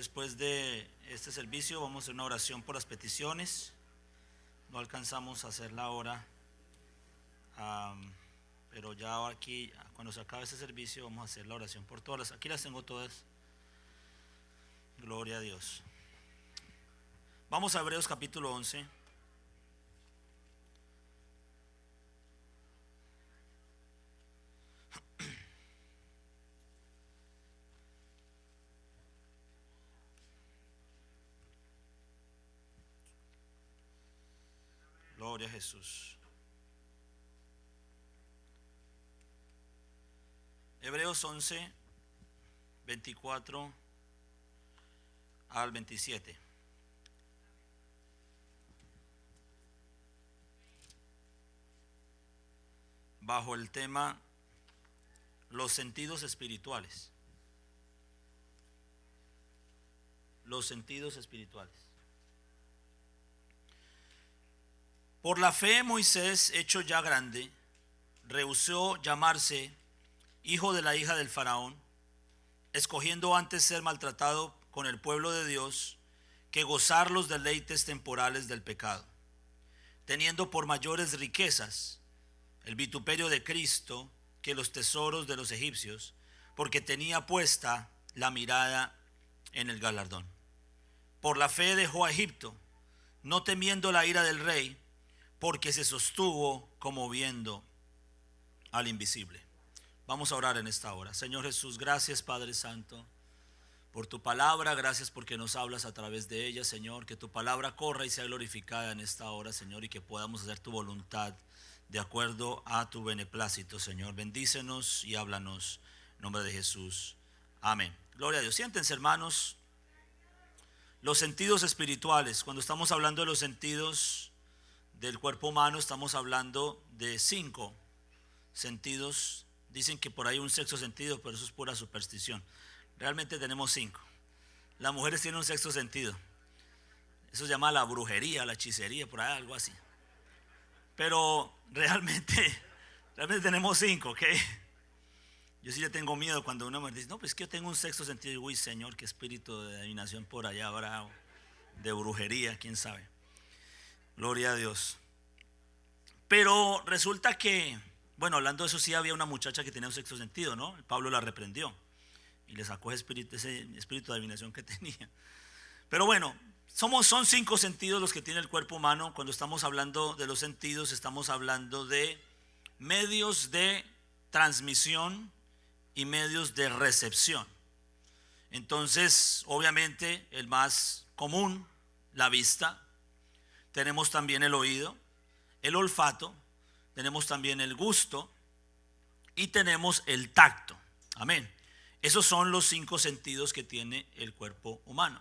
Después de este servicio vamos a hacer una oración por las peticiones. No alcanzamos a hacerla ahora, pero ya aquí, cuando se acabe este servicio, vamos a hacer la oración por todas. Aquí las tengo todas. Gloria a Dios. Vamos a Hebreos capítulo 11. Gloria a Jesús. Hebreos 11, 24 al 27. Bajo el tema los sentidos espirituales. Los sentidos espirituales. Por la fe Moisés, hecho ya grande, rehusó llamarse hijo de la hija del faraón, escogiendo antes ser maltratado con el pueblo de Dios que gozar los deleites temporales del pecado, teniendo por mayores riquezas el vituperio de Cristo que los tesoros de los egipcios, porque tenía puesta la mirada en el galardón. Por la fe dejó a Egipto, no temiendo la ira del rey, porque se sostuvo como viendo al invisible. Vamos a orar en esta hora. Señor Jesús, gracias Padre Santo por tu palabra, gracias porque nos hablas a través de ella, Señor, que tu palabra corra y sea glorificada en esta hora, Señor, y que podamos hacer tu voluntad de acuerdo a tu beneplácito, Señor. Bendícenos y háblanos en nombre de Jesús. Amén. Gloria a Dios. Siéntense, hermanos. Los sentidos espirituales. Cuando estamos hablando de los sentidos del cuerpo humano, estamos hablando de 5 sentidos. Dicen que por ahí un sexto sentido, pero eso es pura superstición. Realmente tenemos 5. Las mujeres tienen un sexto sentido. Eso se llama la brujería, la hechicería, por ahí algo así. Pero realmente tenemos 5, ¿ok? Yo sí le tengo miedo cuando uno me dice, no, pues es que yo tengo un sexto sentido. Y uy, Señor, qué espíritu de adivinación por allá habrá, de brujería, quién sabe. Gloria a Dios. Pero resulta que, bueno, hablando de eso, sí había una muchacha que tenía un sexto sentido, ¿no? Pablo la reprendió y le sacó ese espíritu de adivinación que tenía. Pero bueno, son 5 sentidos los que tiene el cuerpo humano. Cuando estamos hablando de los sentidos, estamos hablando de medios de transmisión y medios de recepción. Entonces, obviamente, el más común, la vista. Tenemos también el oído, el olfato, tenemos también el gusto y tenemos el tacto. Amén. Esos son los 5 sentidos que tiene el cuerpo humano.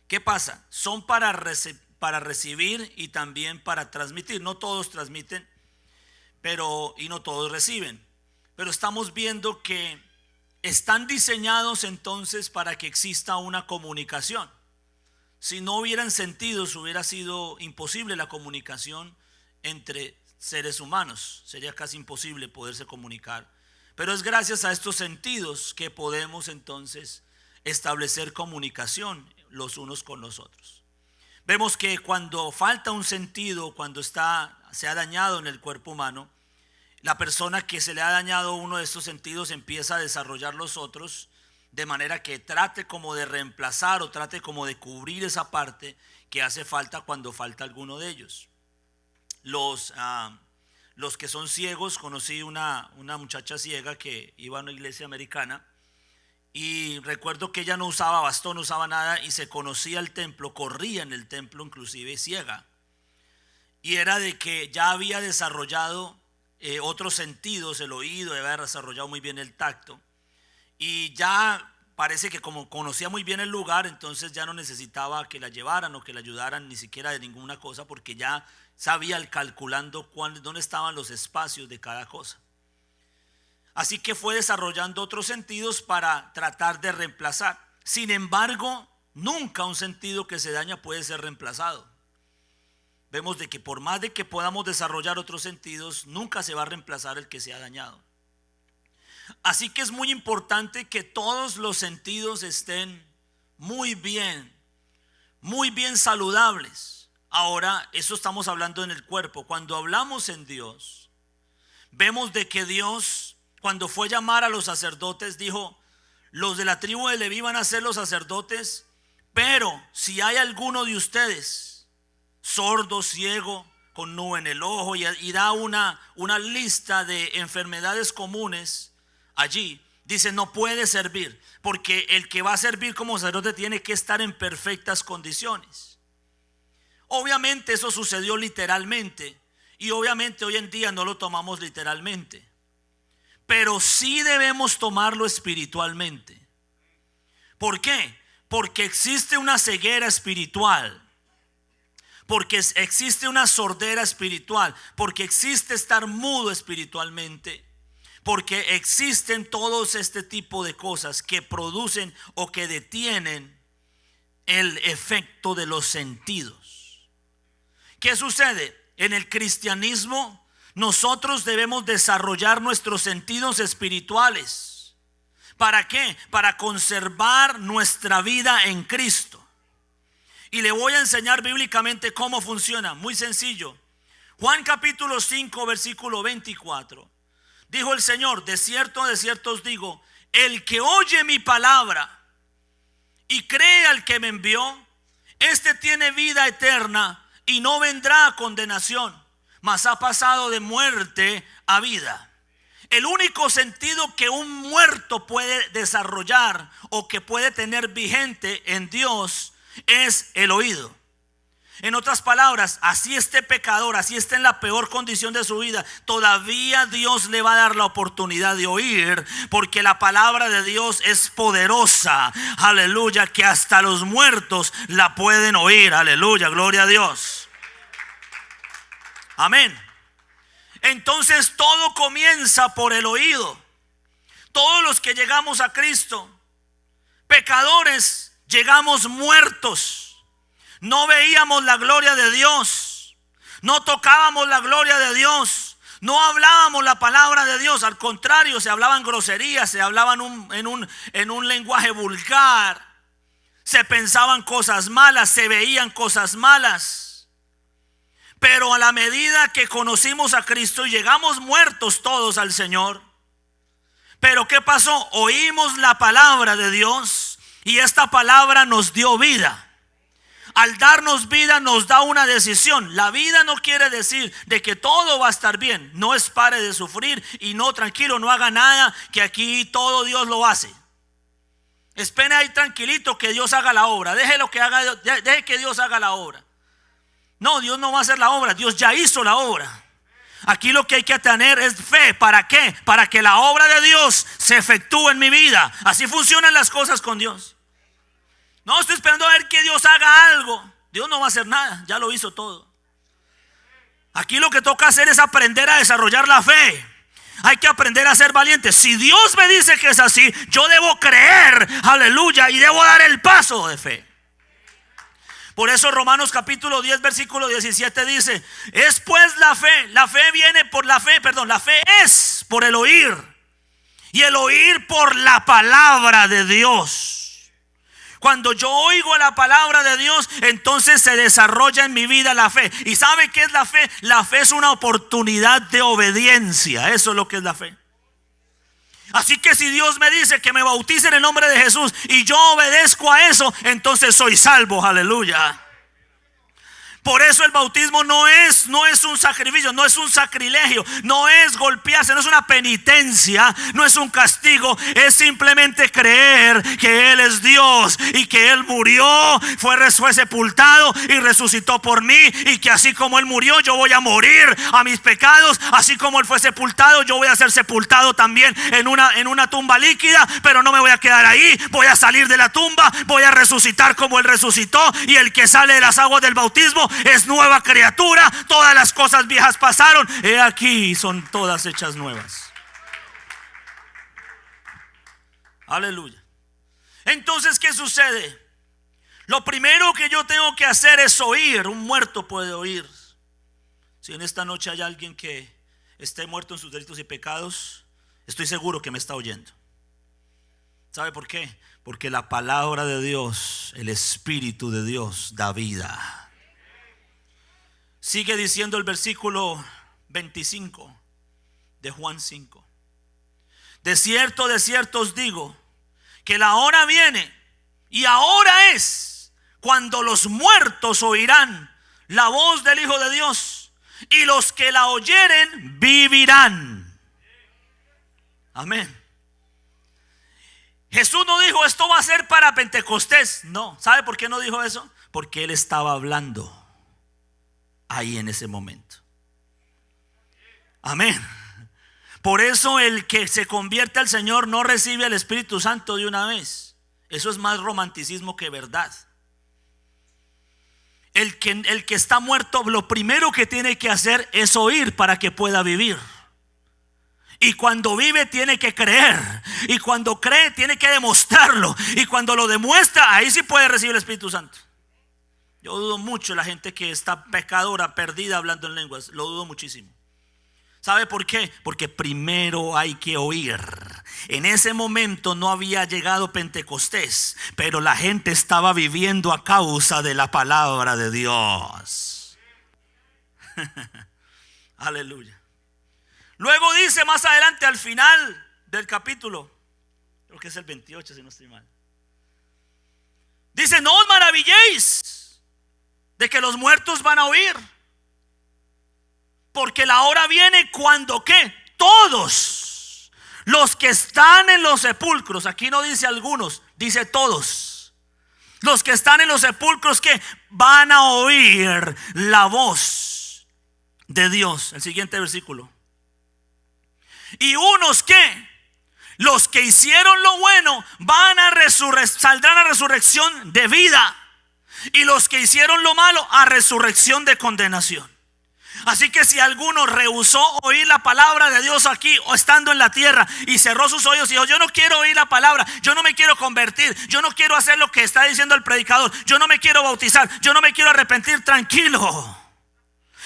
¿Qué pasa? Son para recibir y también para transmitir. No todos transmiten, y no todos reciben. Pero estamos viendo que están diseñados entonces para que exista una comunicación. Si no hubieran sentidos, hubiera sido imposible la comunicación entre seres humanos. Sería casi imposible poderse comunicar. Pero es gracias a estos sentidos que podemos entonces establecer comunicación los unos con los otros. Vemos que cuando falta un sentido, cuando se ha dañado en el cuerpo humano, la persona que se le ha dañado uno de estos sentidos empieza a desarrollar los otros, de manera que trate como de reemplazar o trate como de cubrir esa parte que hace falta cuando falta alguno de ellos. Los que son ciegos, conocí una muchacha ciega que iba a una iglesia americana y recuerdo que ella no usaba bastón, no usaba nada y se conocía el templo, corría en el templo inclusive ciega. Y era de que ya había desarrollado otros sentidos, el oído, había desarrollado muy bien el tacto. Y ya parece que como conocía muy bien el lugar, entonces ya no necesitaba que la llevaran o que la ayudaran ni siquiera de ninguna cosa, porque ya sabía calculando dónde estaban los espacios de cada cosa. Así que fue desarrollando otros sentidos para tratar de reemplazar. Sin embargo, nunca un sentido que se daña puede ser reemplazado. Vemos de que por más de que podamos desarrollar otros sentidos, nunca se va a reemplazar el que se ha dañado. Así que es muy importante que todos los sentidos estén muy bien saludables. Ahora, eso estamos hablando en el cuerpo. Cuando hablamos en Dios, vemos de que Dios, cuando fue a llamar a los sacerdotes, dijo: los de la tribu de Leví van a ser los sacerdotes, pero si hay alguno de ustedes sordo, ciego, con nube en el ojo, y da una lista de enfermedades comunes allí, dice: no puede servir, porque el que va a servir como sacerdote tiene que estar en perfectas condiciones. Obviamente eso sucedió literalmente, y obviamente hoy en día no lo tomamos literalmente, pero sí debemos tomarlo espiritualmente. ¿Por qué? Porque existe una ceguera espiritual, porque existe una sordera espiritual, porque existe estar mudo espiritualmente, porque existen todos este tipo de cosas que producen o que detienen el efecto de los sentidos. ¿Qué sucede? En el cristianismo nosotros debemos desarrollar nuestros sentidos espirituales. ¿Para qué? Para conservar nuestra vida en Cristo. Y le voy a enseñar bíblicamente cómo funciona. Muy sencillo. Juan capítulo 5 versículo 24. Dijo el Señor: de cierto os digo, el que oye mi palabra y cree al que me envió, este tiene vida eterna y no vendrá a condenación, mas ha pasado de muerte a vida. El único sentido que un muerto puede desarrollar o que puede tener vigente en Dios es el oído. En otras palabras, así esté pecador, así esté en la peor condición de su vida, todavía Dios le va a dar la oportunidad de oír, porque la palabra de Dios es poderosa, aleluya, que hasta los muertos la pueden oír, aleluya, gloria a Dios. Amén. Entonces todo comienza por el oído. Todos los que llegamos a Cristo, pecadores, llegamos muertos. No veíamos la gloria de Dios, no tocábamos la gloria de Dios, no hablábamos la palabra de Dios. Al contrario, se hablaban groserías, se hablaban en un lenguaje vulgar, se pensaban cosas malas, se veían cosas malas. Pero a la medida que conocimos a Cristo, llegamos muertos todos al Señor. Pero ¿qué pasó? Oímos la palabra de Dios y esta palabra nos dio vida. Al darnos vida nos da una decisión. La vida no quiere decir de que todo va a estar bien. No es pare de sufrir y no, tranquilo, no haga nada, que aquí todo Dios lo hace. Espere ahí tranquilito que Dios haga la obra. Deje que Dios haga la obra. No, Dios no va a hacer la obra, Dios ya hizo la obra. Aquí lo que hay que tener es fe. ¿Para qué? Para que la obra de Dios se efectúe en mi vida. Así funcionan las cosas con Dios. No estoy esperando a ver que Dios haga algo. Dios no va a hacer nada, ya lo hizo todo. Aquí lo que toca hacer es aprender a desarrollar la fe. Hay que aprender a ser valientes. Si Dios me dice que es así, yo debo creer, aleluya, y debo dar el paso de fe. Por eso Romanos capítulo 10 versículo 17 dice: es pues la fe viene por la fe es por el oír, y el oír por la palabra de Dios. Cuando yo oigo la palabra de Dios, entonces se desarrolla en mi vida la fe. ¿Y sabe qué es la fe? La fe es una oportunidad de obediencia. Eso es lo que es la fe. Así que si Dios me dice que me bautice en el nombre de Jesús y yo obedezco a eso, entonces soy salvo, aleluya. Por eso el bautismo no es un sacrificio, no es un sacrilegio, no es golpearse, no es una penitencia, no es un castigo, es simplemente creer que Él es Dios y que Él murió, fue sepultado y resucitó por mí, y que así como Él murió, yo voy a morir a mis pecados, así como Él fue sepultado, yo voy a ser sepultado también en una tumba líquida, pero no me voy a quedar ahí, voy a salir de la tumba, voy a resucitar como Él resucitó, y el que sale de las aguas del bautismo es nueva criatura. Todas las cosas viejas pasaron, he aquí son todas hechas nuevas. Aleluya. Entonces, ¿qué sucede? Lo primero que yo tengo que hacer es oír. Un muerto puede oír. Si en esta noche hay alguien que esté muerto en sus delitos y pecados, estoy seguro que me está oyendo. ¿Sabe por qué? Porque la palabra de Dios, el Espíritu de Dios da vida. Sigue diciendo el versículo 25 de Juan 5. De cierto os digo, que la hora viene, y ahora es, cuando los muertos oirán la voz del Hijo de Dios, y los que la oyeren vivirán. Amén. Jesús no dijo esto va a ser para Pentecostés. No, ¿sabe por qué no dijo eso? Porque Él estaba hablando ahí en ese momento. Amén. Por eso el que se convierte al Señor no recibe al Espíritu Santo de una vez. Eso es más romanticismo que verdad. El que está muerto, lo primero que tiene que hacer es oír para que pueda vivir. Y cuando vive tiene que creer. Y cuando cree tiene que demostrarlo. Y cuando lo demuestra, ahí sí puede recibir el Espíritu Santo. Yo dudo mucho la gente que está pecadora, perdida, hablando en lenguas. Lo dudo muchísimo. ¿Sabe por qué? Porque primero hay que oír. En ese momento no había llegado Pentecostés, pero la gente estaba viviendo a causa de la palabra de Dios. Aleluya. Luego dice más adelante al final del capítulo, creo que es el 28 si no estoy mal. Dice: no os maravilléis de que los muertos van a oír, porque la hora viene cuando ¿qué? Todos los que están en los sepulcros, aquí no dice algunos, dice todos. Los que están en los sepulcros que van a oír la voz de Dios. El siguiente versículo. Y unos que, los que hicieron lo bueno, saldrán a resurrección de vida. Y los que hicieron lo malo, a resurrección de condenación. Así que si alguno rehusó oír la palabra de Dios aquí o estando en la tierra y cerró sus oídos y dijo: yo no quiero oír la palabra, yo no me quiero convertir, yo no quiero hacer lo que está diciendo el predicador, yo no me quiero bautizar, yo no me quiero arrepentir, tranquilo.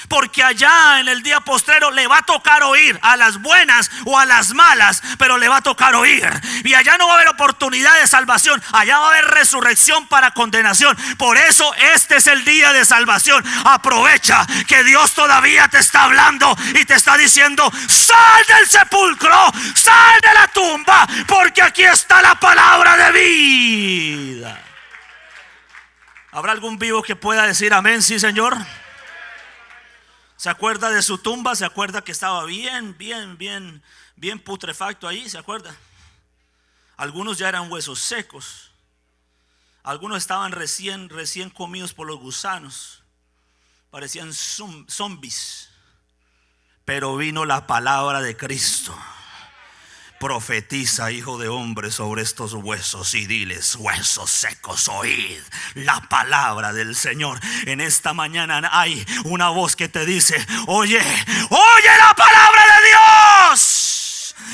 Porque allá en el día postrero le va a tocar oír, a las buenas o a las malas, pero le va a tocar oír. Y allá no va a haber oportunidad de salvación, allá va a haber resurrección para condenación. Por eso este es el día de salvación. Aprovecha que Dios todavía te está hablando y te está diciendo: sal del sepulcro, sal de la tumba, porque aquí está la palabra de vida. ¿Habrá algún vivo que pueda decir amén? Sí, Señor. ¿Se acuerda de su tumba? ¿Se acuerda que estaba bien putrefacto ahí? ¿Se acuerda? Algunos ya eran huesos secos. Algunos estaban recién comidos por los gusanos. Parecían zombies. Pero vino la palabra de Cristo. Profetiza, hijo de hombre, sobre estos huesos y diles: huesos secos, oíd la palabra del Señor. En esta mañana hay una voz que te dice: oye la palabra de Dios.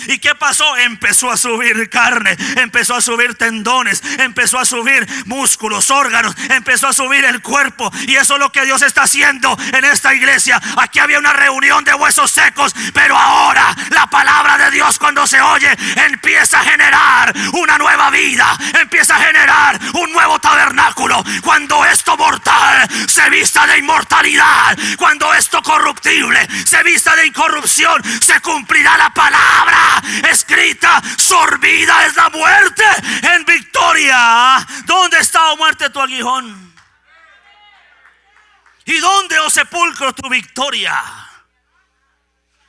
¿Y qué pasó? Empezó a subir carne, empezó a subir tendones, empezó a subir músculos, órganos, empezó a subir el cuerpo. Y eso es lo que Dios está haciendo en esta iglesia. Aquí había una reunión de huesos secos, pero ahora la palabra de Dios, cuando se oye, empieza a generar una nueva vida, empieza a generar un nuevo tabernáculo. Cuando esto mortal se vista de inmortalidad, cuando esto corruptible se vista de incorrupción, se cumplirá la palabra escrita: sorbida es la muerte en victoria. ¿Dónde está, oh muerte, tu aguijón? ¿Y dónde, oh sepulcro, tu victoria?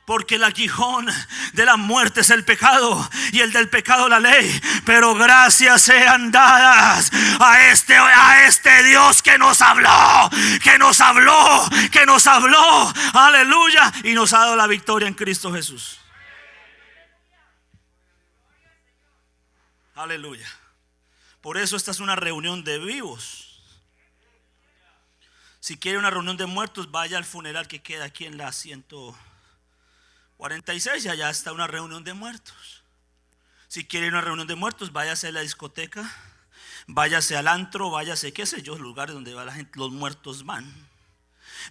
Porque el aguijón de la muerte es el pecado, y el del pecado la ley. Pero gracias sean dadas a este Dios que nos habló, aleluya, y nos ha dado la victoria en Cristo Jesús. Aleluya. Por eso esta es una reunión de vivos. Si quiere una reunión de muertos, vaya al funeral que queda aquí en la 146 y allá está una reunión de muertos. Si quiere una reunión de muertos, váyase a la discoteca, váyase al antro, váyase, qué sé yo, lugares donde va la gente, los muertos van.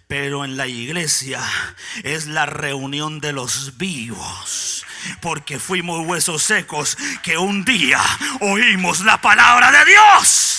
Pero en la iglesia es la reunión de los vivos, porque fuimos huesos secos que un día oímos la palabra de Dios.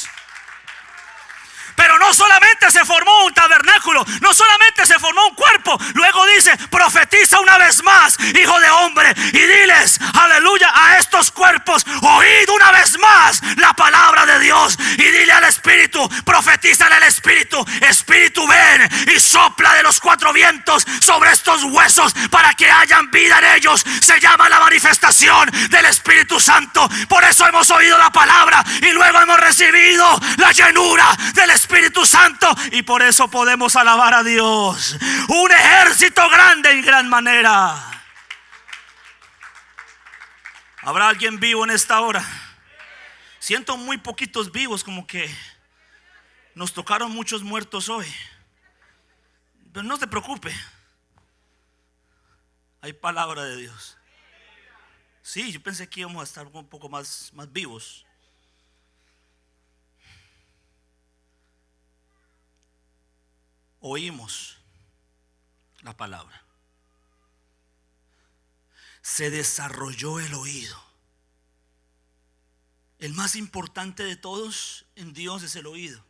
Pero no solamente se formó un tabernáculo, no solamente se formó un cuerpo. Luego dice: profetiza una vez más, hijo de hombre, y diles, aleluya, a estos cuerpos: oíd una vez más la palabra de Dios. Y dile al Espíritu, profetízale al Espíritu: Espíritu, ven y sopla de los cuatro vientos sobre estos huesos para que hayan vida en ellos. Se llama la manifestación del Espíritu Santo. Por eso hemos oído la palabra y luego hemos recibido la llenura del Espíritu Santo, y por eso podemos alabar a Dios. Un ejército grande en gran manera. ¿Habrá alguien vivo en esta hora? Siento muy poquitos vivos, como que nos tocaron muchos muertos hoy. Pero no te preocupe, hay palabra de Dios. Sí, yo pensé que íbamos a estar un poco más vivos. Oímos la palabra. Se desarrolló el oído. El más importante de todos en Dios es el oído.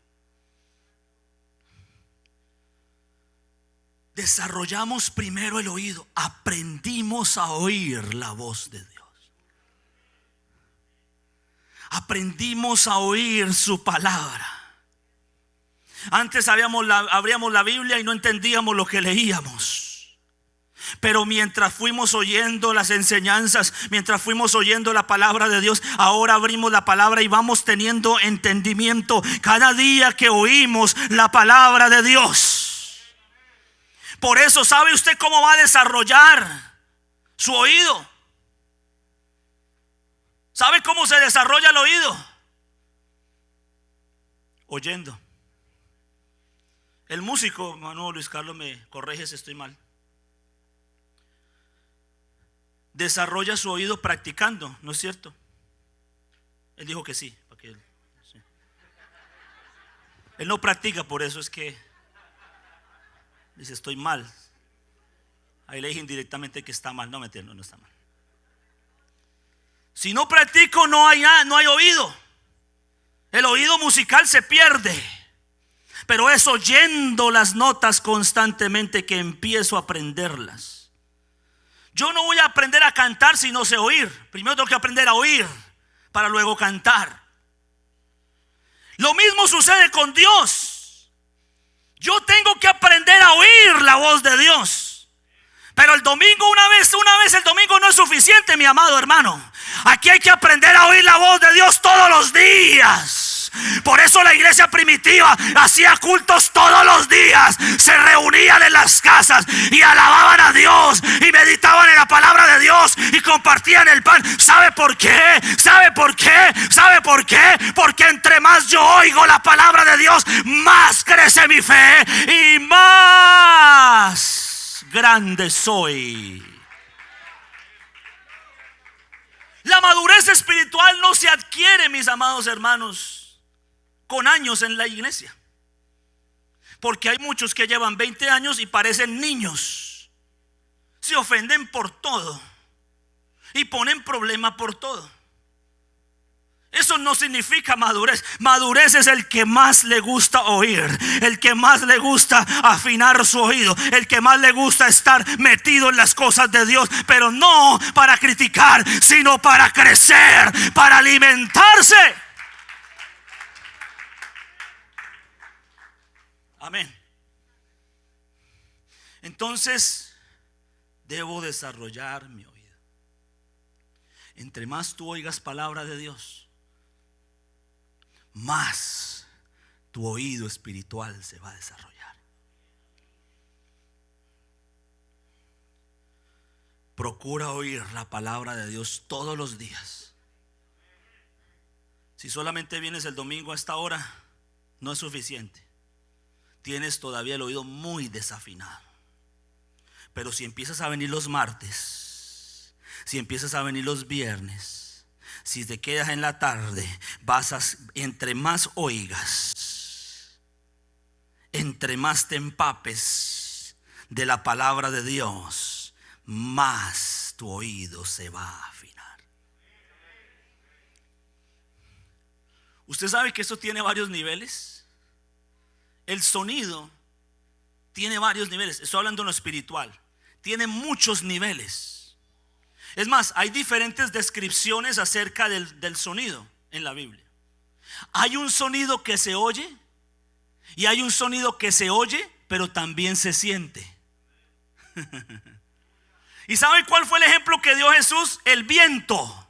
Desarrollamos primero el oído. Aprendimos a oír la voz de Dios. Aprendimos a oír su palabra. Antes abríamos la Biblia y no entendíamos lo que leíamos. Pero mientras fuimos oyendo las enseñanzas, mientras fuimos oyendo la palabra de Dios, ahora abrimos la palabra y vamos teniendo entendimiento cada día que oímos la palabra de Dios. Por eso, ¿sabe usted cómo va a desarrollar su oído? ¿Sabe cómo se desarrolla el oído? Oyendo. El músico, hermano Luis Carlos, me corrige si estoy mal, desarrolla su oído practicando, ¿no es cierto? Él dijo que sí, sí. Él no practica, por eso es que dice: estoy mal. Ahí le dije indirectamente que está mal. No, mentira, no está mal. Si no practico, no hay oído. El oído musical se pierde. Pero es oyendo las notas constantemente que empiezo a aprenderlas. Yo no voy a aprender a cantar si no sé oír. Primero tengo que aprender a oír para luego cantar. Lo mismo sucede con Dios. Yo tengo que aprender a oír la voz de Dios. Pero el domingo, una vez el domingo no es suficiente, mi amado hermano. Aquí hay que aprender a oír la voz de Dios todos los días. Por eso la iglesia primitiva hacía cultos todos los días. Se reunían en las casas y alababan a Dios y meditaban en la palabra de Dios y compartían el pan. ¿Sabe por qué? ¿Sabe por qué? ¿Sabe por qué? Porque entre más yo oigo la palabra de Dios, más crece mi fe y más grande soy. La madurez espiritual no se adquiere, mis amados hermanos, con años en la iglesia. Porque hay muchos que llevan 20 años y parecen niños. Se ofenden por todo y ponen problema por todo. Eso no significa madurez. Madurez es el que más le gusta oír, el que más le gusta afinar su oído, el que más le gusta estar metido en las cosas de Dios, pero no para criticar, sino para crecer, para alimentarse. Amén. Entonces, debo desarrollar mi oído. Entre más tú oigas palabra de Dios, más tu oído espiritual se va a desarrollar. Procura oír la palabra de Dios todos los días. Si solamente vienes el domingo a esta hora, no es suficiente. Tienes todavía el oído muy desafinado. Pero si empiezas a venir los martes, si empiezas a venir los viernes, si te quedas en la tarde, entre más oigas, entre más te empapes de la palabra de Dios, más tu oído se va a afinar. ¿Usted sabe que esto tiene varios niveles? El sonido tiene varios niveles. Estoy hablando en lo espiritual. Tiene muchos niveles. Es más, hay diferentes descripciones acerca del sonido en la Biblia. Hay un sonido que se oye y hay un sonido que se oye pero también se siente. ¿Y saben cuál fue el ejemplo que dio Jesús? El viento.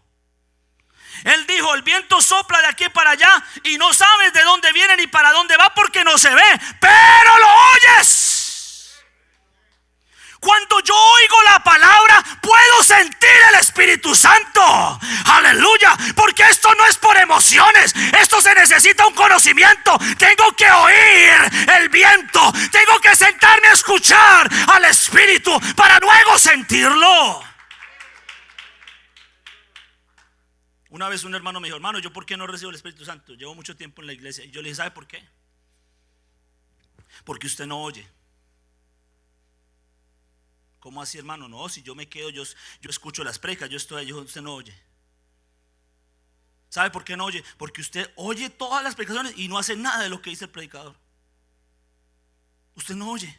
Él dijo: el viento sopla de aquí para allá y no sabes de dónde viene ni para dónde va porque no se ve, pero lo oyes. Cuando yo oigo la palabra, puedo sentir el Espíritu Santo. Aleluya. Porque esto no es por emociones, esto se necesita un conocimiento. Tengo que oír el viento, tengo que sentarme a escuchar al Espíritu para luego sentirlo. Una vez un hermano me dijo: hermano, ¿yo por qué no recibo el Espíritu Santo? Llevo mucho tiempo en la iglesia. Y yo le dije: ¿sabe por qué? Porque usted no oye. ¿Cómo así, hermano? No, si yo me quedo, yo escucho las predicas, yo estoy allí, usted no oye. ¿Sabe por qué no oye? Porque usted oye todas las predicaciones y no hace nada de lo que dice el predicador. Usted no oye.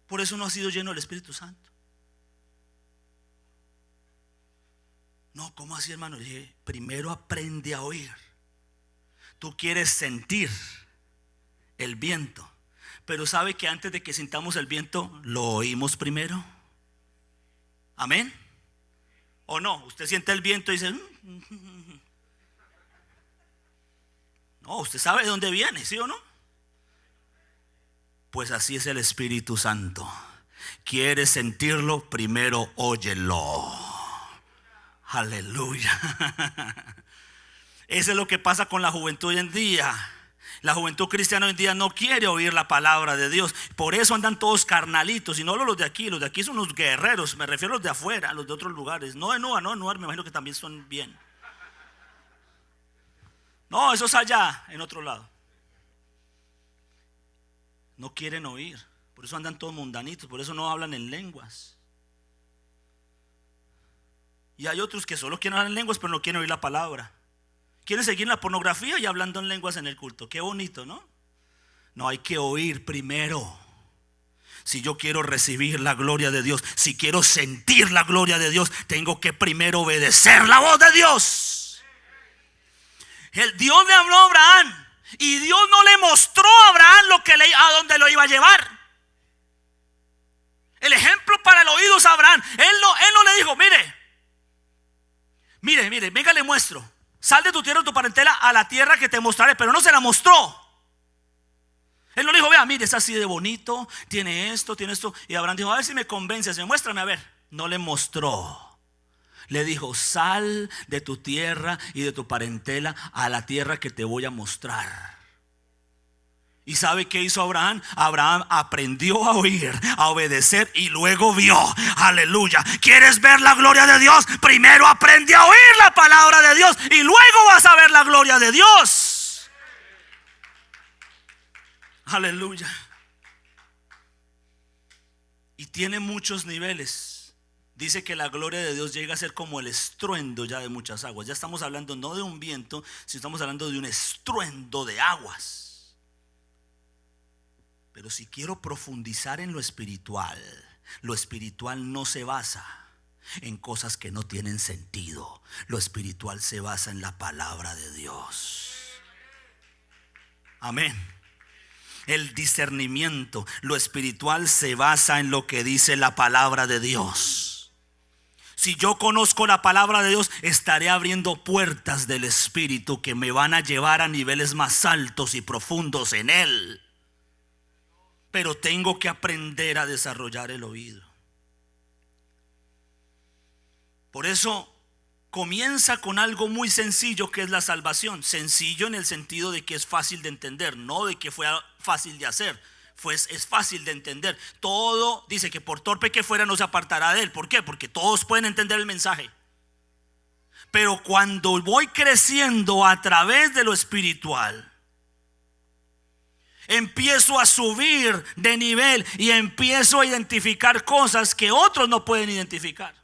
Por eso no ha sido lleno del Espíritu Santo. No, ¿cómo así, hermano? Le dije: primero aprende a oír. Tú quieres sentir el viento, pero ¿sabe que antes de que sintamos el viento, lo oímos primero? ¿Amén? ¿O no? Usted siente el viento y dice: no, usted sabe de dónde viene, ¿sí o no? Pues así es el Espíritu Santo. ¿Quieres sentirlo? Primero óyelo. Aleluya. Eso es lo que pasa con la juventud hoy en día. La juventud cristiana hoy en día no quiere oír la palabra de Dios. Por eso andan todos carnalitos. Y no los de aquí. Los de aquí son los guerreros. Me refiero a los de afuera, a los de otros lugares. No de Nua, me imagino que también son bien. No, eso es allá, en otro lado. No quieren oír. Por eso andan todos mundanitos. Por eso no hablan en lenguas. Y hay otros que solo quieren hablar en lenguas, pero no quieren oír la palabra. Quieren seguir en la pornografía y hablando en lenguas en el culto. Qué bonito, ¿no? No, hay que oír primero. Si yo quiero recibir la gloria de Dios, si quiero sentir la gloria de Dios, tengo que primero obedecer la voz de Dios. El Dios le habló a Abraham y Dios no le mostró a Abraham a dónde lo iba a llevar. El ejemplo para el oído es Abraham. Él no le dijo: mire, venga, le muestro. Sal de tu tierra, de tu parentela, a la tierra que te mostraré. Pero no se la mostró. Él no le dijo: vea, mire, es así de bonito, tiene esto. Y Abraham dijo: a ver si me convences, muéstrame a ver. No le mostró. Le dijo: sal de tu tierra y de tu parentela a la tierra que te voy a mostrar. ¿Y sabe qué hizo Abraham? Abraham aprendió a oír, a obedecer y luego vio. Aleluya. ¿Quieres ver la gloria de Dios? Primero aprende a oír la palabra de Dios y luego vas a ver la gloria de Dios. Aleluya. Y tiene muchos niveles. Dice que la gloria de Dios llega a ser como el estruendo ya de muchas aguas. Ya estamos hablando no de un viento, sino estamos hablando de un estruendo de aguas. Pero si quiero profundizar en lo espiritual no se basa en cosas que no tienen sentido. Lo espiritual se basa en la palabra de Dios. Amén. El discernimiento, lo espiritual se basa en lo que dice la palabra de Dios. Si yo conozco la palabra de Dios, estaré abriendo puertas del Espíritu que me van a llevar a niveles más altos y profundos en Él. Pero tengo que aprender a desarrollar el oído. Por eso comienza con algo muy sencillo, que es la salvación. Sencillo en el sentido de que es fácil de entender, no de que fue fácil de hacer. Es fácil de entender. Todo dice que por torpe que fuera no se apartará de él. ¿Por qué? Porque todos pueden entender el mensaje. Pero cuando voy creciendo a través de lo espiritual, empiezo a subir de nivel y empiezo a identificar cosas que otros no pueden identificar.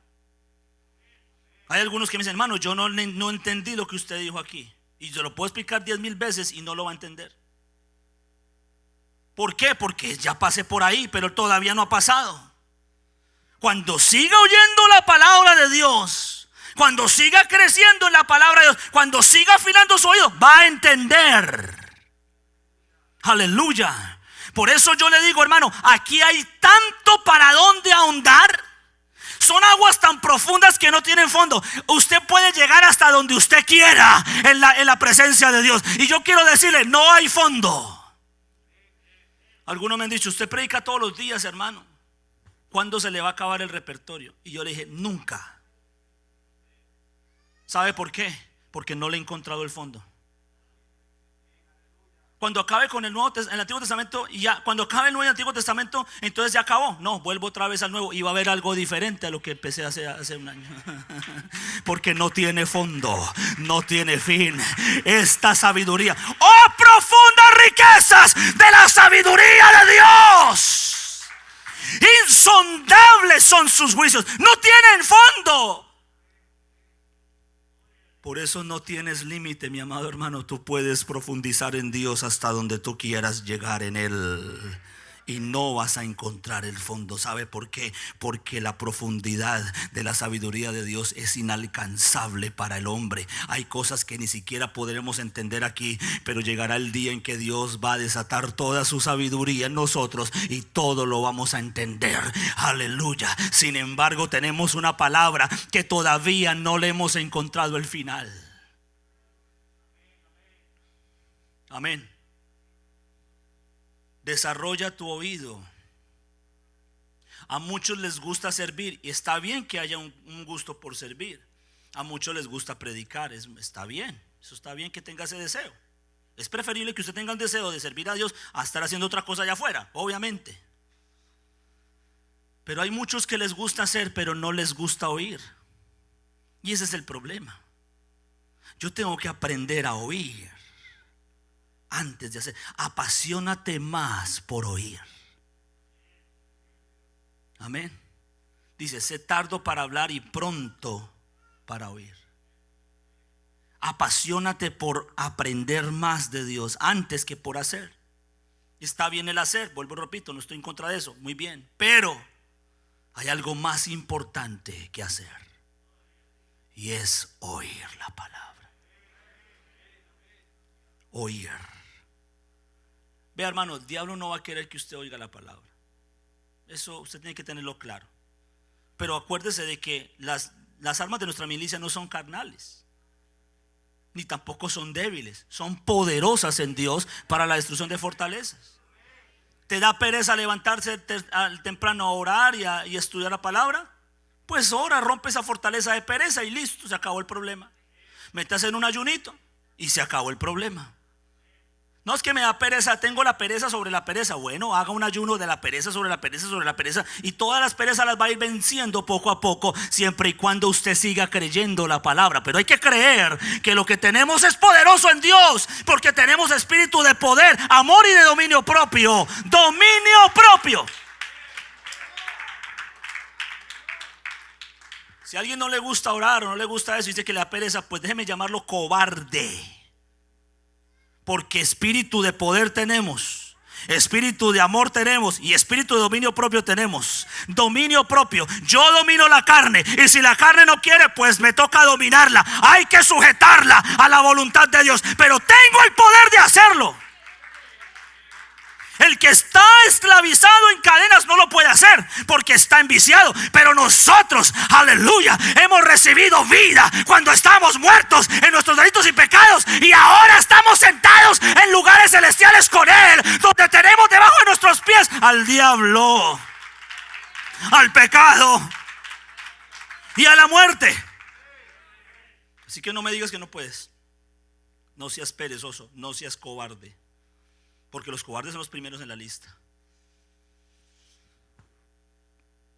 Hay algunos que me dicen, hermano, yo no entendí lo que usted dijo aquí. Y yo lo puedo explicar 10,000 veces y no lo va a entender. ¿Por qué? Porque ya pasé por ahí, pero todavía no ha pasado. Cuando siga oyendo la palabra de Dios, cuando siga creciendo en la palabra de Dios, cuando siga afilando su oído, va a entender. Aleluya. Por eso yo le digo, hermano, aquí hay tanto para dónde ahondar. Son aguas tan profundas que no tienen fondo. Usted puede llegar hasta donde usted quiera en la presencia de Dios. Y yo quiero decirle, no hay fondo. Algunos me han dicho, usted predica todos los días, hermano, ¿cuándo se le va a acabar el repertorio? Y yo le dije, nunca. ¿Sabe por qué? Porque no le he encontrado el fondo. Cuando acabe con el Antiguo Testamento, y ya, cuando acabe el Nuevo y el Antiguo Testamento, entonces ya acabó. No, vuelvo otra vez al Nuevo y va a haber algo diferente a lo que empecé hace un año. Porque no tiene fondo, no tiene fin. Esta sabiduría, oh, profundas riquezas de la sabiduría de Dios. Insondables son sus juicios, no tienen fondo. Por eso no tienes límite, mi amado hermano. Tú puedes profundizar en Dios hasta donde tú quieras llegar en Él. Y no vas a encontrar el fondo. ¿Sabe por qué? Porque la profundidad de la sabiduría de Dios es inalcanzable para el hombre. Hay cosas que ni siquiera podremos entender aquí, pero llegará el día en que Dios va a desatar toda su sabiduría en nosotros y todo lo vamos a entender. Aleluya. Sin embargo, tenemos una palabra que todavía no le hemos encontrado el final. Amén. Desarrolla tu oído. A muchos les gusta servir y está bien que haya un gusto por servir. A muchos les gusta predicar, está bien. Eso está bien que tenga ese deseo. Es preferible que usted tenga un deseo de servir a Dios a estar haciendo otra cosa allá afuera, obviamente. Pero hay muchos que les gusta hacer, pero no les gusta oír. Y ese es el problema. Yo tengo que aprender a oír antes de hacer. Apasionate más por oír. Amén. Dice, sé tardo para hablar y pronto para oír. Apasionate por aprender más de Dios antes que por hacer. Está bien el hacer, vuelvo y repito, no estoy en contra de eso, muy bien. Pero hay algo más importante que hacer, y es oír la palabra. Oír. Vea, hermano, el diablo no va a querer que usted oiga la palabra. Eso usted tiene que tenerlo claro. Pero acuérdese de que las armas de nuestra milicia no son carnales, ni tampoco son débiles. Son poderosas en Dios para la destrucción de fortalezas. ¿Te da pereza levantarse temprano a orar y estudiar la palabra? Pues ora, rompe esa fortaleza de pereza y listo, se acabó el problema. Métase en un ayunito y se acabó el problema. No es que me da pereza, tengo la pereza sobre la pereza. Bueno, haga un ayuno de la pereza sobre la pereza sobre la pereza, y todas las perezas las va a ir venciendo poco a poco, siempre y cuando usted siga creyendo la palabra. Pero hay que creer que lo que tenemos es poderoso en Dios, porque tenemos espíritu de poder, amor y de dominio propio. Dominio propio. Si a alguien no le gusta orar o no le gusta eso, dice que le da pereza, pues déjeme llamarlo cobarde. Porque espíritu de poder tenemos, espíritu de amor tenemos, y espíritu de dominio propio tenemos. Dominio propio. Yo domino la carne, y si la carne no quiere, pues me toca dominarla. Hay que sujetarla a la voluntad de Dios, pero tengo el poder de hacerlo. El que está esclavizado en cadenas no lo puede hacer porque está enviciado. Pero nosotros, aleluya, hemos recibido vida cuando estábamos muertos en nuestros delitos y pecados, y ahora estamos sentados en lugares celestiales con Él, donde tenemos debajo de nuestros pies al diablo, al pecado y a la muerte. Así que no me digas que no puedes. No seas perezoso, no seas cobarde, porque los cobardes son los primeros en la lista.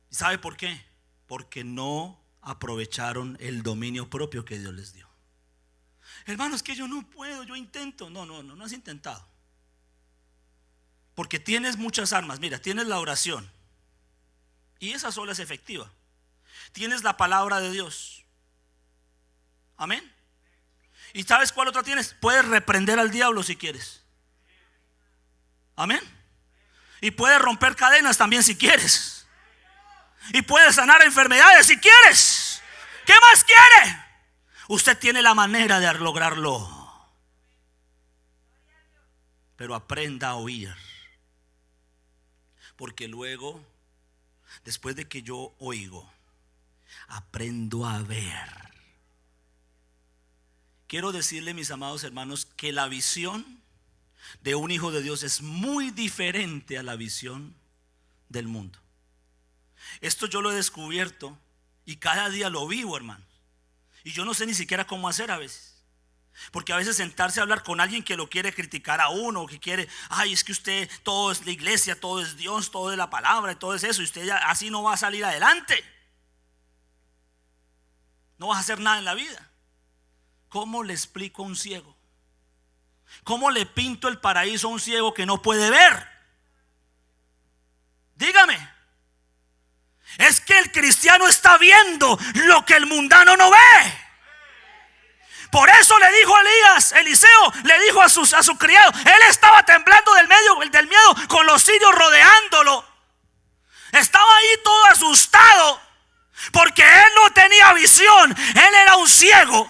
¿Y sabe por qué? Porque no aprovecharon el dominio propio que Dios les dio. Hermanos, que yo no puedo, yo intento. No has intentado. Porque tienes muchas armas. Mira, tienes la oración, y esa sola es efectiva. Tienes la palabra de Dios. Amén. ¿Y sabes cuál otra tienes? Puedes reprender al diablo si quieres. Amén. Y puedes romper cadenas también si quieres. Y puedes sanar enfermedades si quieres. ¿Qué más quiere? Usted tiene la manera de lograrlo. Pero aprenda a oír. Porque luego, después de que yo oigo, aprendo a ver. Quiero decirle, mis amados hermanos, que la visión de un hijo de Dios es muy diferente a la visión del mundo. Esto yo lo he descubierto y cada día lo vivo, hermanos. Y yo no sé ni siquiera cómo hacer a veces. Porque a veces sentarse a hablar con alguien que lo quiere criticar a uno, que quiere, ay, es que usted, todo es la iglesia, todo es Dios, todo es la palabra, todo es eso, y usted ya así no va a salir adelante. No vas a hacer nada en la vida. ¿Cómo le explico a un ciego? ¿Cómo le pinto el paraíso a un ciego que no puede ver? Dígame. Es que el cristiano está viendo lo que el mundano no ve. Por eso le dijo a Eliseo le dijo a su criado, él estaba temblando del miedo con los sirios rodeándolo. Estaba ahí todo asustado porque él no tenía visión, él era un ciego.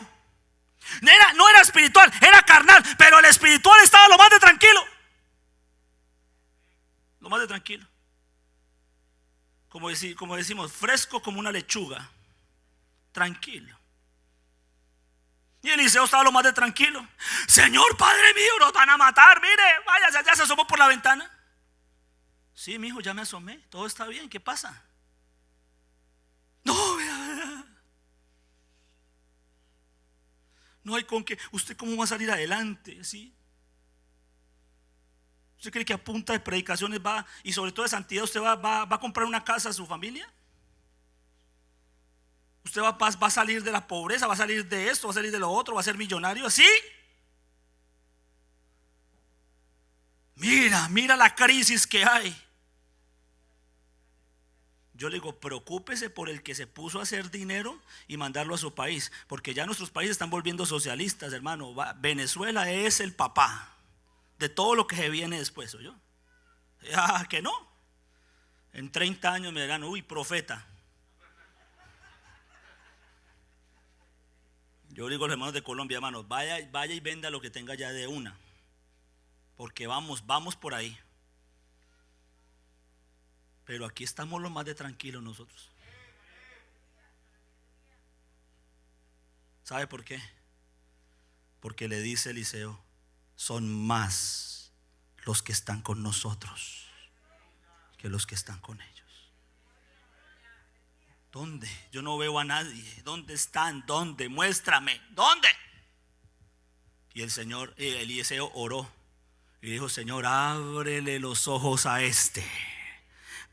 No era espiritual, era carnal, pero el espiritual estaba lo más de tranquilo. Lo más de tranquilo. Como decimos, fresco como una lechuga. Tranquilo. Y Eliseo estaba lo más de tranquilo. Señor, Padre mío, nos van a matar. Mire, vaya, ya se asomó por la ventana. Sí, mi hijo, ya me asomé. Todo está bien, ¿qué pasa? No, vea. No hay con qué. ¿Usted cómo va a salir adelante? ¿Sí? ¿Usted cree que a punta de predicaciones va, y sobre todo de santidad, usted va a comprar una casa a su familia? ¿Usted va a salir de la pobreza? ¿Va a salir de esto? ¿Va a salir de lo otro? ¿Va a ser millonario? ¿Sí? Mira la crisis que hay. Yo le digo, preocúpese por el que se puso a hacer dinero y mandarlo a su país, porque ya nuestros países están volviendo socialistas, hermano. Venezuela es el papá de todo lo que se viene después, ¿oyó? Que no. En 30 años me dirán, uy, profeta. Yo digo a los hermanos de Colombia, hermanos, vaya y venda lo que tenga ya de una, porque vamos por ahí. Pero aquí estamos lo más de tranquilos nosotros. ¿Sabe por qué? Porque le dice Eliseo, son más los que están con nosotros que los que están con ellos. ¿Dónde? Yo no veo a nadie. ¿Dónde están? ¿Dónde? Muéstrame. ¿Dónde? Y Eliseo oró y dijo, Señor, ábrele los ojos a este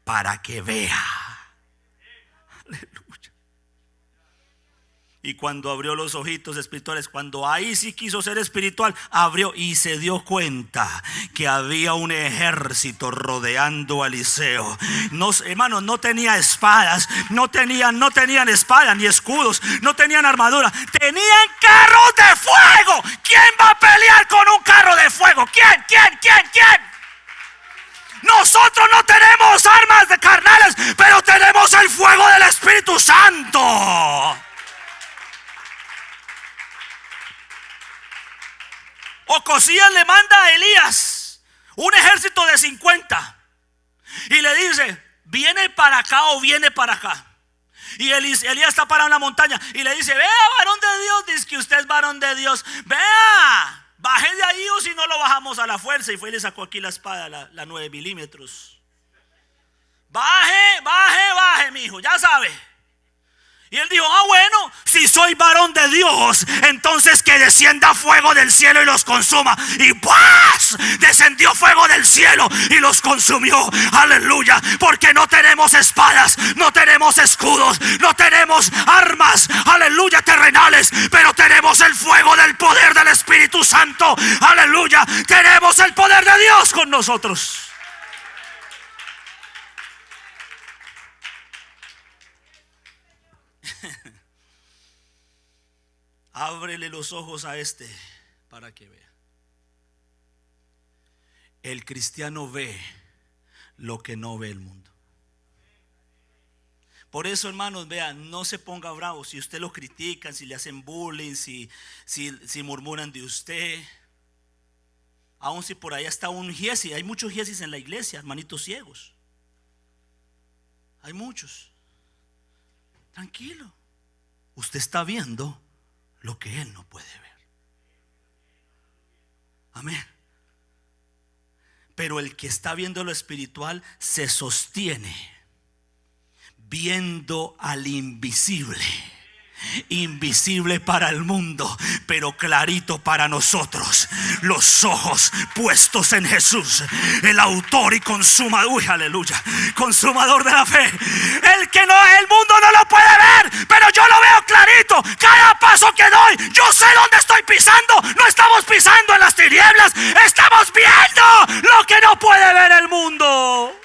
para que vea. Aleluya. Y cuando abrió los ojitos espirituales, cuando ahí sí quiso ser espiritual, abrió y se dio cuenta que había un ejército rodeando a Eliseo. No, hermanos, no tenía espadas, no tenían espadas ni escudos, no tenían armadura, tenían carros de fuego. ¿Quién va a pelear con un carro de fuego? ¿Quién? Nosotros no tenemos armas de carnales, pero tenemos el fuego del Espíritu Santo. Ocosías le manda a Elías un ejército de 50 y le dice, viene para acá o viene para acá. Y Elías está parado en la montaña y le dice, vea, varón de Dios, dice que usted es varón de Dios, vea, baje de ahí o si no lo bajamos a la fuerza. Y fue y le sacó aquí la espada, la 9 milímetros. Baje, mi hijo, ya sabe. Y él dijo, bueno, si soy varón de Dios, entonces que descienda fuego del cielo y los consuma. Y ¡paz! Descendió fuego del cielo y los consumió. Aleluya. Porque no tenemos espadas, no tenemos escudos, no tenemos armas, aleluya, terrenales, pero tenemos el fuego del poder del Espíritu Santo. Aleluya. Tenemos el poder de Dios con nosotros. Ábrele los ojos a este para que vea. El cristiano ve lo que no ve el mundo. Por eso, hermanos, vean, no se ponga bravo si usted lo critican, si le hacen bullying, si murmuran de usted. Aun si por ahí está un giesi, hay muchos giesis en la iglesia, hermanitos ciegos. Hay muchos. Tranquilo. Usted está viendo lo que él no puede ver. Amén. Pero el que está viendo lo espiritual se sostiene viendo al invisible. Invisible para el mundo, pero clarito para nosotros. Los ojos puestos en Jesús, el autor y consumador, aleluya, consumador de la fe. El mundo no lo puede ver, pero yo lo veo clarito. Cada paso que doy, yo sé dónde estoy pisando. No estamos pisando en las tinieblas, estamos viendo lo que no puede ver el mundo.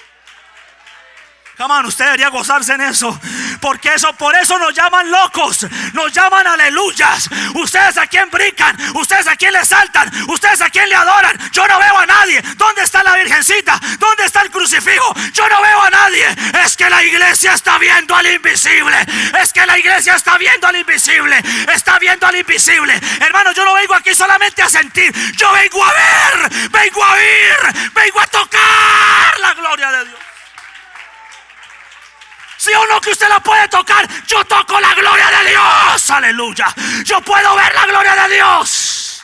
Come on, usted debería gozarse en eso. Porque por eso nos llaman locos. Nos llaman aleluyas. Ustedes a quién brincan, ustedes a quién le saltan, ustedes a quién le adoran. Yo no veo a nadie. ¿Dónde está la virgencita? ¿Dónde está el crucifijo? Yo no veo a nadie. Es que la iglesia está viendo al invisible. Es que la iglesia está viendo al invisible. Está viendo al invisible. Hermano, yo no vengo aquí solamente a sentir. Yo vengo a ver, vengo a oír, vengo a tocar la gloria de Dios. ¿Sí o no que usted la puede tocar? Yo toco la gloria de Dios, aleluya. Yo puedo ver la gloria de Dios.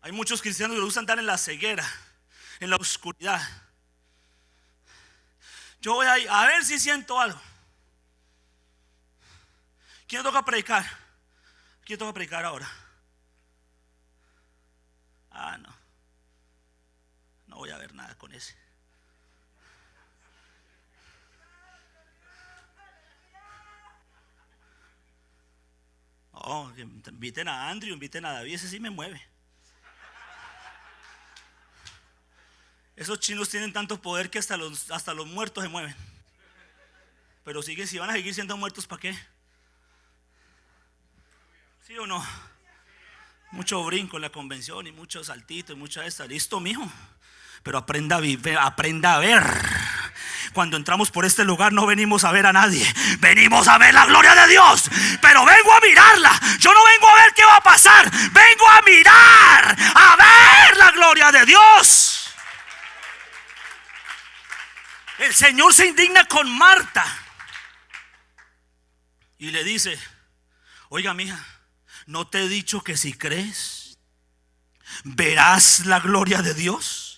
Hay muchos cristianos que les gusta andar en la ceguera, en la oscuridad. Yo voy a ver si siento algo. ¿Quién toca predicar? ¿Quién toca predicar ahora? No voy a ver nada con ese. Oh, inviten a Andrew, inviten a David, ese sí me mueve. Esos chinos tienen tanto poder que hasta los muertos se mueven. Pero si van a seguir siendo muertos, ¿para qué? ¿Sí o no? Mucho brinco en la convención y mucho saltito y mucha esta. Listo, mijo. Pero aprenda a vivir, aprenda a ver. Cuando entramos por este lugar no venimos a ver a nadie, venimos a ver la gloria de Dios. Pero vengo a mirarla. Yo no vengo a ver qué va a pasar. Vengo a mirar, a ver la gloria de Dios. El Señor se indigna con Marta y le dice: oiga, mija, ¿no te he dicho que si crees verás la gloria de Dios?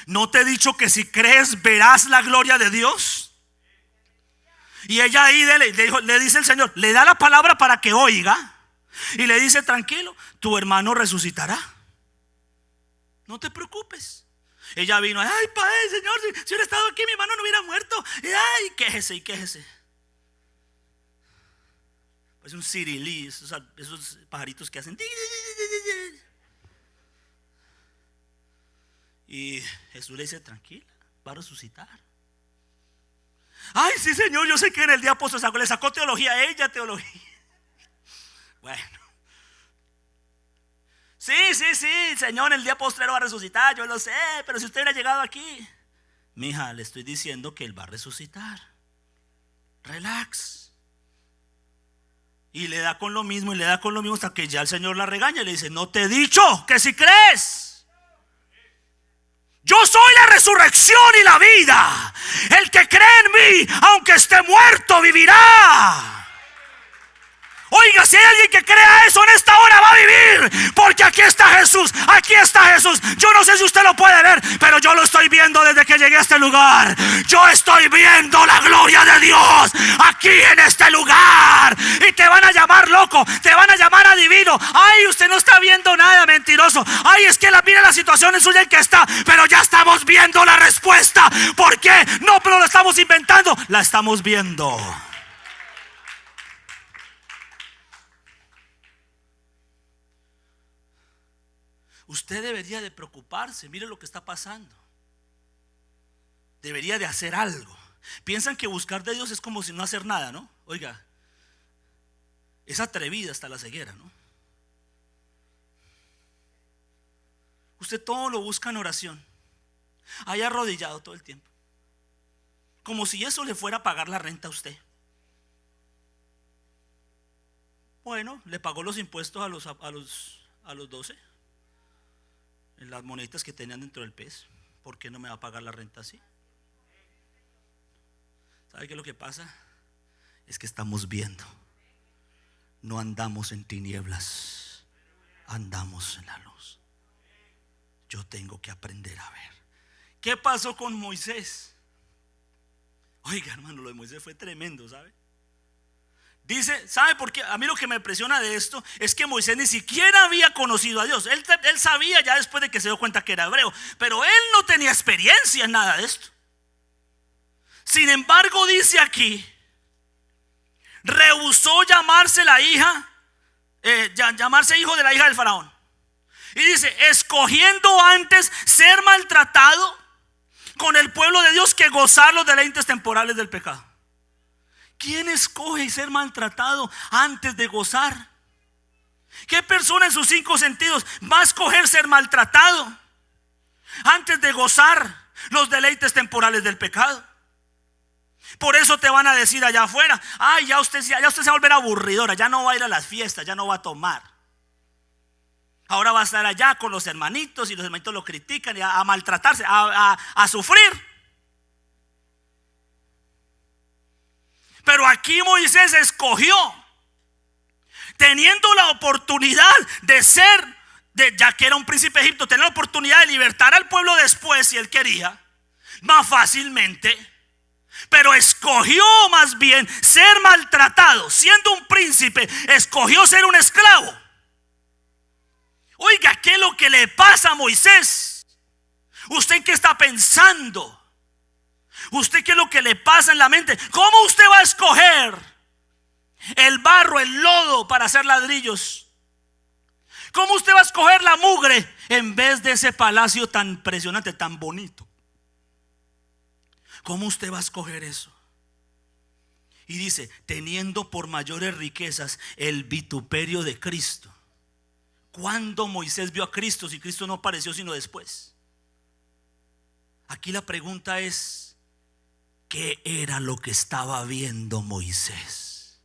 ¿No te he dicho que si crees verás la gloria de Dios? Y ella ahí le dice el Señor, le da la palabra para que oiga. Y le dice: tranquilo, tu hermano resucitará. No te preocupes. Ella vino: ay, Padre, Señor, si hubiera estado aquí mi hermano no hubiera muerto. Y ay, quéjese y quéjese. Pues un cirilí, esos pajaritos que hacen. Y Jesús le dice: tranquila, va a resucitar. Ay, sí, Señor, yo sé que en el día apóstol le sacó teología a ella, teología. Bueno, sí, Señor, el día postrero va a resucitar, yo lo sé. Pero si usted hubiera llegado aquí, mija, le estoy diciendo que él va a resucitar. Relax. Y le da con lo mismo, y le da con lo mismo, hasta que ya el Señor la regaña y le dice: no te he dicho que si crees. Yo soy la resurrección y la vida. El que cree en mí, aunque esté muerto, vivirá. Oiga, si hay alguien que crea eso en esta hora, va a vivir. Porque aquí está Jesús, aquí está Jesús. Yo no sé si usted lo puede ver, pero yo lo estoy viendo desde que llegué a este lugar. Yo estoy viendo la gloria de Dios aquí en este lugar. Y te van a llamar loco, te van a llamar adivino. Ay, usted no está viendo nada, mentiroso. Ay, es que mira la situación en suya en que está. Pero ya estamos viendo la respuesta. ¿Por qué? No, pero lo estamos inventando. La estamos viendo. Usted debería de preocuparse. Mire lo que está pasando. debería de hacer algo. Piensan que buscar de Dios es como si no hacer nada, ¿no? Oiga, es atrevida hasta la ceguera, ¿no? Usted todo lo busca en oración, ahí arrodillado todo el tiempo, como si eso le fuera a pagar la renta a usted. Bueno, le pagó los impuestos a los 12 en las moneditas que tenían dentro del pez. ¿Por qué no me va a pagar la renta así? ¿Sabe qué es lo que pasa? Es que estamos viendo. No andamos en tinieblas, andamos en la luz. Yo tengo que aprender a ver. ¿Qué pasó con Moisés? Oiga, hermano, lo de Moisés fue tremendo, ¿sabe? Dice, ¿sabe por qué? A mí lo que me impresiona de esto es que Moisés ni siquiera había conocido a Dios. Él sabía ya después de que se dio cuenta que era hebreo, pero él no tenía experiencia en nada de esto. Sin embargo, dice aquí, rehusó llamarse llamarse hijo de la hija del faraón. Y dice, escogiendo antes ser maltratado con el pueblo de Dios que gozar los deleites temporales del pecado. ¿Quién escoge ser maltratado antes de gozar? ¿Qué persona en sus 5 sentidos va a escoger ser maltratado antes de gozar los deleites temporales del pecado? Por eso te van a decir allá afuera, ay, ya usted se va a volver aburridora, ya no va a ir a las fiestas, ya no va a tomar. Ahora va a estar allá con los hermanitos y los hermanitos lo critican y a maltratarse, a sufrir. Pero aquí Moisés escogió, teniendo la oportunidad de ser, ya que era un príncipe de Egipto, tener la oportunidad de libertar al pueblo después si él quería, más fácilmente. Pero escogió más bien ser maltratado. Siendo un príncipe, escogió ser un esclavo. Oiga, ¿qué es lo que le pasa a Moisés? ¿Usted en qué está pensando? ¿Usted qué es lo que le pasa en la mente? ¿Cómo usted va a escoger el barro, el lodo para hacer ladrillos? ¿Cómo usted va a escoger la mugre en vez de ese palacio tan impresionante, tan bonito? ¿Cómo usted va a escoger eso? Y dice, teniendo por mayores riquezas el vituperio de Cristo. ¿Cuándo Moisés vio a Cristo si Cristo no apareció sino después? Aquí la pregunta es, ¿qué era lo que estaba viendo Moisés?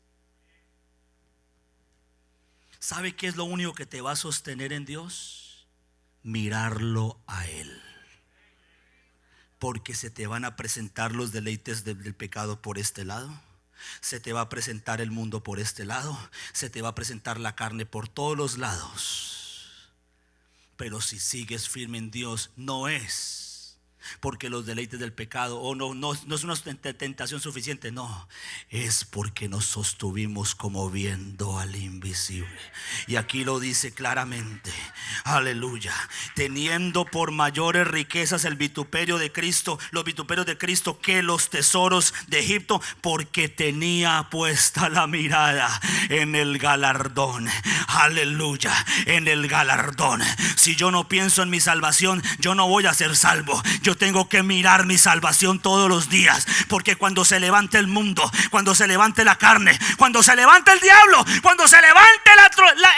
¿Sabe qué es lo único que te va a sostener en Dios? Mirarlo a Él. Porque se te van a presentar los deleites del pecado por este lado, se te va a presentar el mundo por este lado, se te va a presentar la carne por todos los lados. Pero si sigues firme en Dios, no es porque los deleites del pecado no es una tentación suficiente, no, es porque nos sostuvimos como viendo al invisible. Y aquí lo dice claramente, aleluya, teniendo por mayores riquezas el vituperio de Cristo, los vituperios de Cristo, que los tesoros de Egipto, porque tenía puesta la mirada en el galardón, aleluya, en el galardón. Si yo no pienso en mi salvación, yo no voy a ser salvo. Yo tengo que mirar mi salvación todos los días, porque cuando se levante el mundo, cuando se levante la carne, cuando se levante el diablo, cuando se levante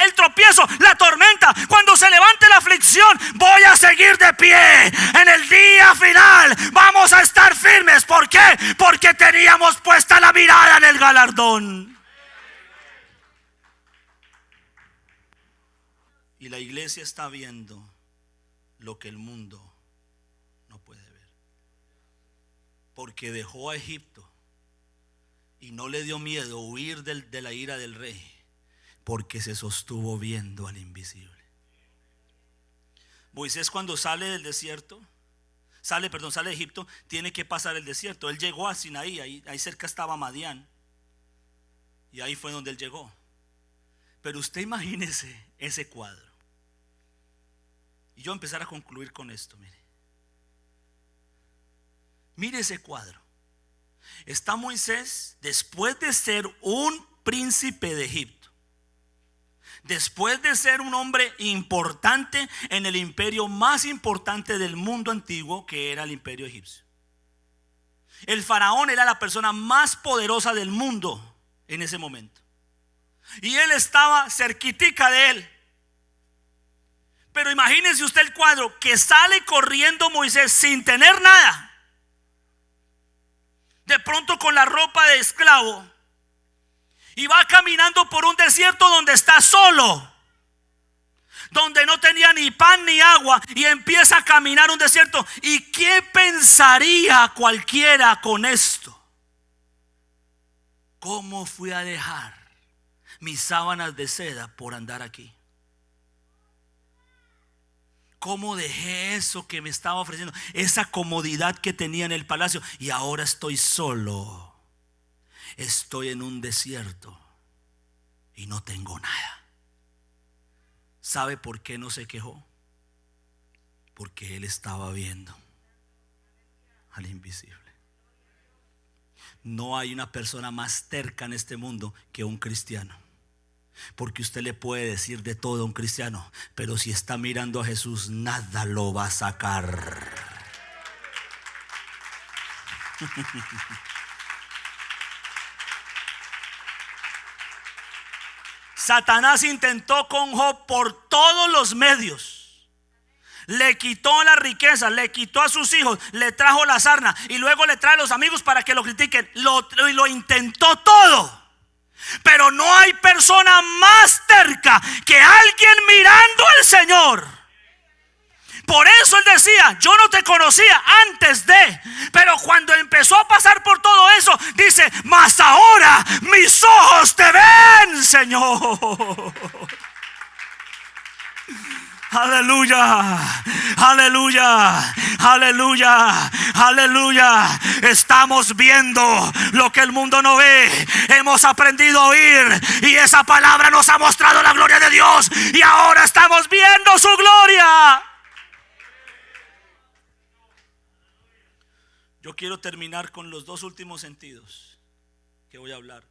el tropiezo, la tormenta, cuando se levante la aflicción, voy a seguir de pie. En el día final vamos a estar firmes. ¿Por qué? Porque teníamos puesta la mirada en el galardón. Y la iglesia está viendo lo que el mundo no puede ver, porque dejó a Egipto y no le dio miedo huir de la ira del rey, porque se sostuvo viendo al invisible. Moisés, cuando sale del desierto, sale de Egipto, tiene que pasar el desierto. Él llegó a Sinaí, ahí cerca estaba Madián, y ahí fue donde él llegó. Pero usted imagínese ese cuadro. Y yo empezar a concluir con esto, mire ese cuadro. Está Moisés después de ser un príncipe de Egipto, después de ser un hombre importante en el imperio más importante del mundo antiguo, que era el imperio egipcio. El faraón era la persona más poderosa del mundo en ese momento. Y él estaba cerquitica de él. Pero imagínense usted el cuadro, que sale corriendo Moisés sin tener nada. De pronto con la ropa de esclavo. Y va caminando por un desierto donde está solo. Donde no tenía ni pan ni agua. Y empieza a caminar un desierto. ¿Y qué pensaría cualquiera con esto? ¿Cómo fui a dejar mis sábanas de seda por andar aquí? ¿Cómo dejé eso que me estaba ofreciendo? Esa comodidad que tenía en el palacio. Y ahora estoy solo. Estoy en un desierto. Y no tengo nada. ¿Sabe por qué no se quejó? Porque él estaba viendo al invisible. No hay una persona más terca en este mundo que un cristiano. Porque usted le puede decir de todo a un cristiano, pero si está mirando a Jesús, nada lo va a sacar. Satanás intentó con Job por todos los medios. Le quitó la riqueza, le quitó a sus hijos, le trajo la sarna y luego le trae a los amigos para que lo critiquen. Lo intentó todo. Pero no hay persona más terca que alguien mirando al Señor. Por eso él decía: yo no te conocía antes de. Pero cuando empezó a pasar por todo eso, dice: mas ahora mis ojos te ven, Señor. Aleluya, aleluya, aleluya, aleluya. Estamos viendo lo que el mundo no ve. Hemos aprendido a oír y esa palabra nos ha mostrado la gloria de Dios. Y ahora estamos viendo su gloria. Yo quiero terminar con los dos últimos sentidos que voy a hablar.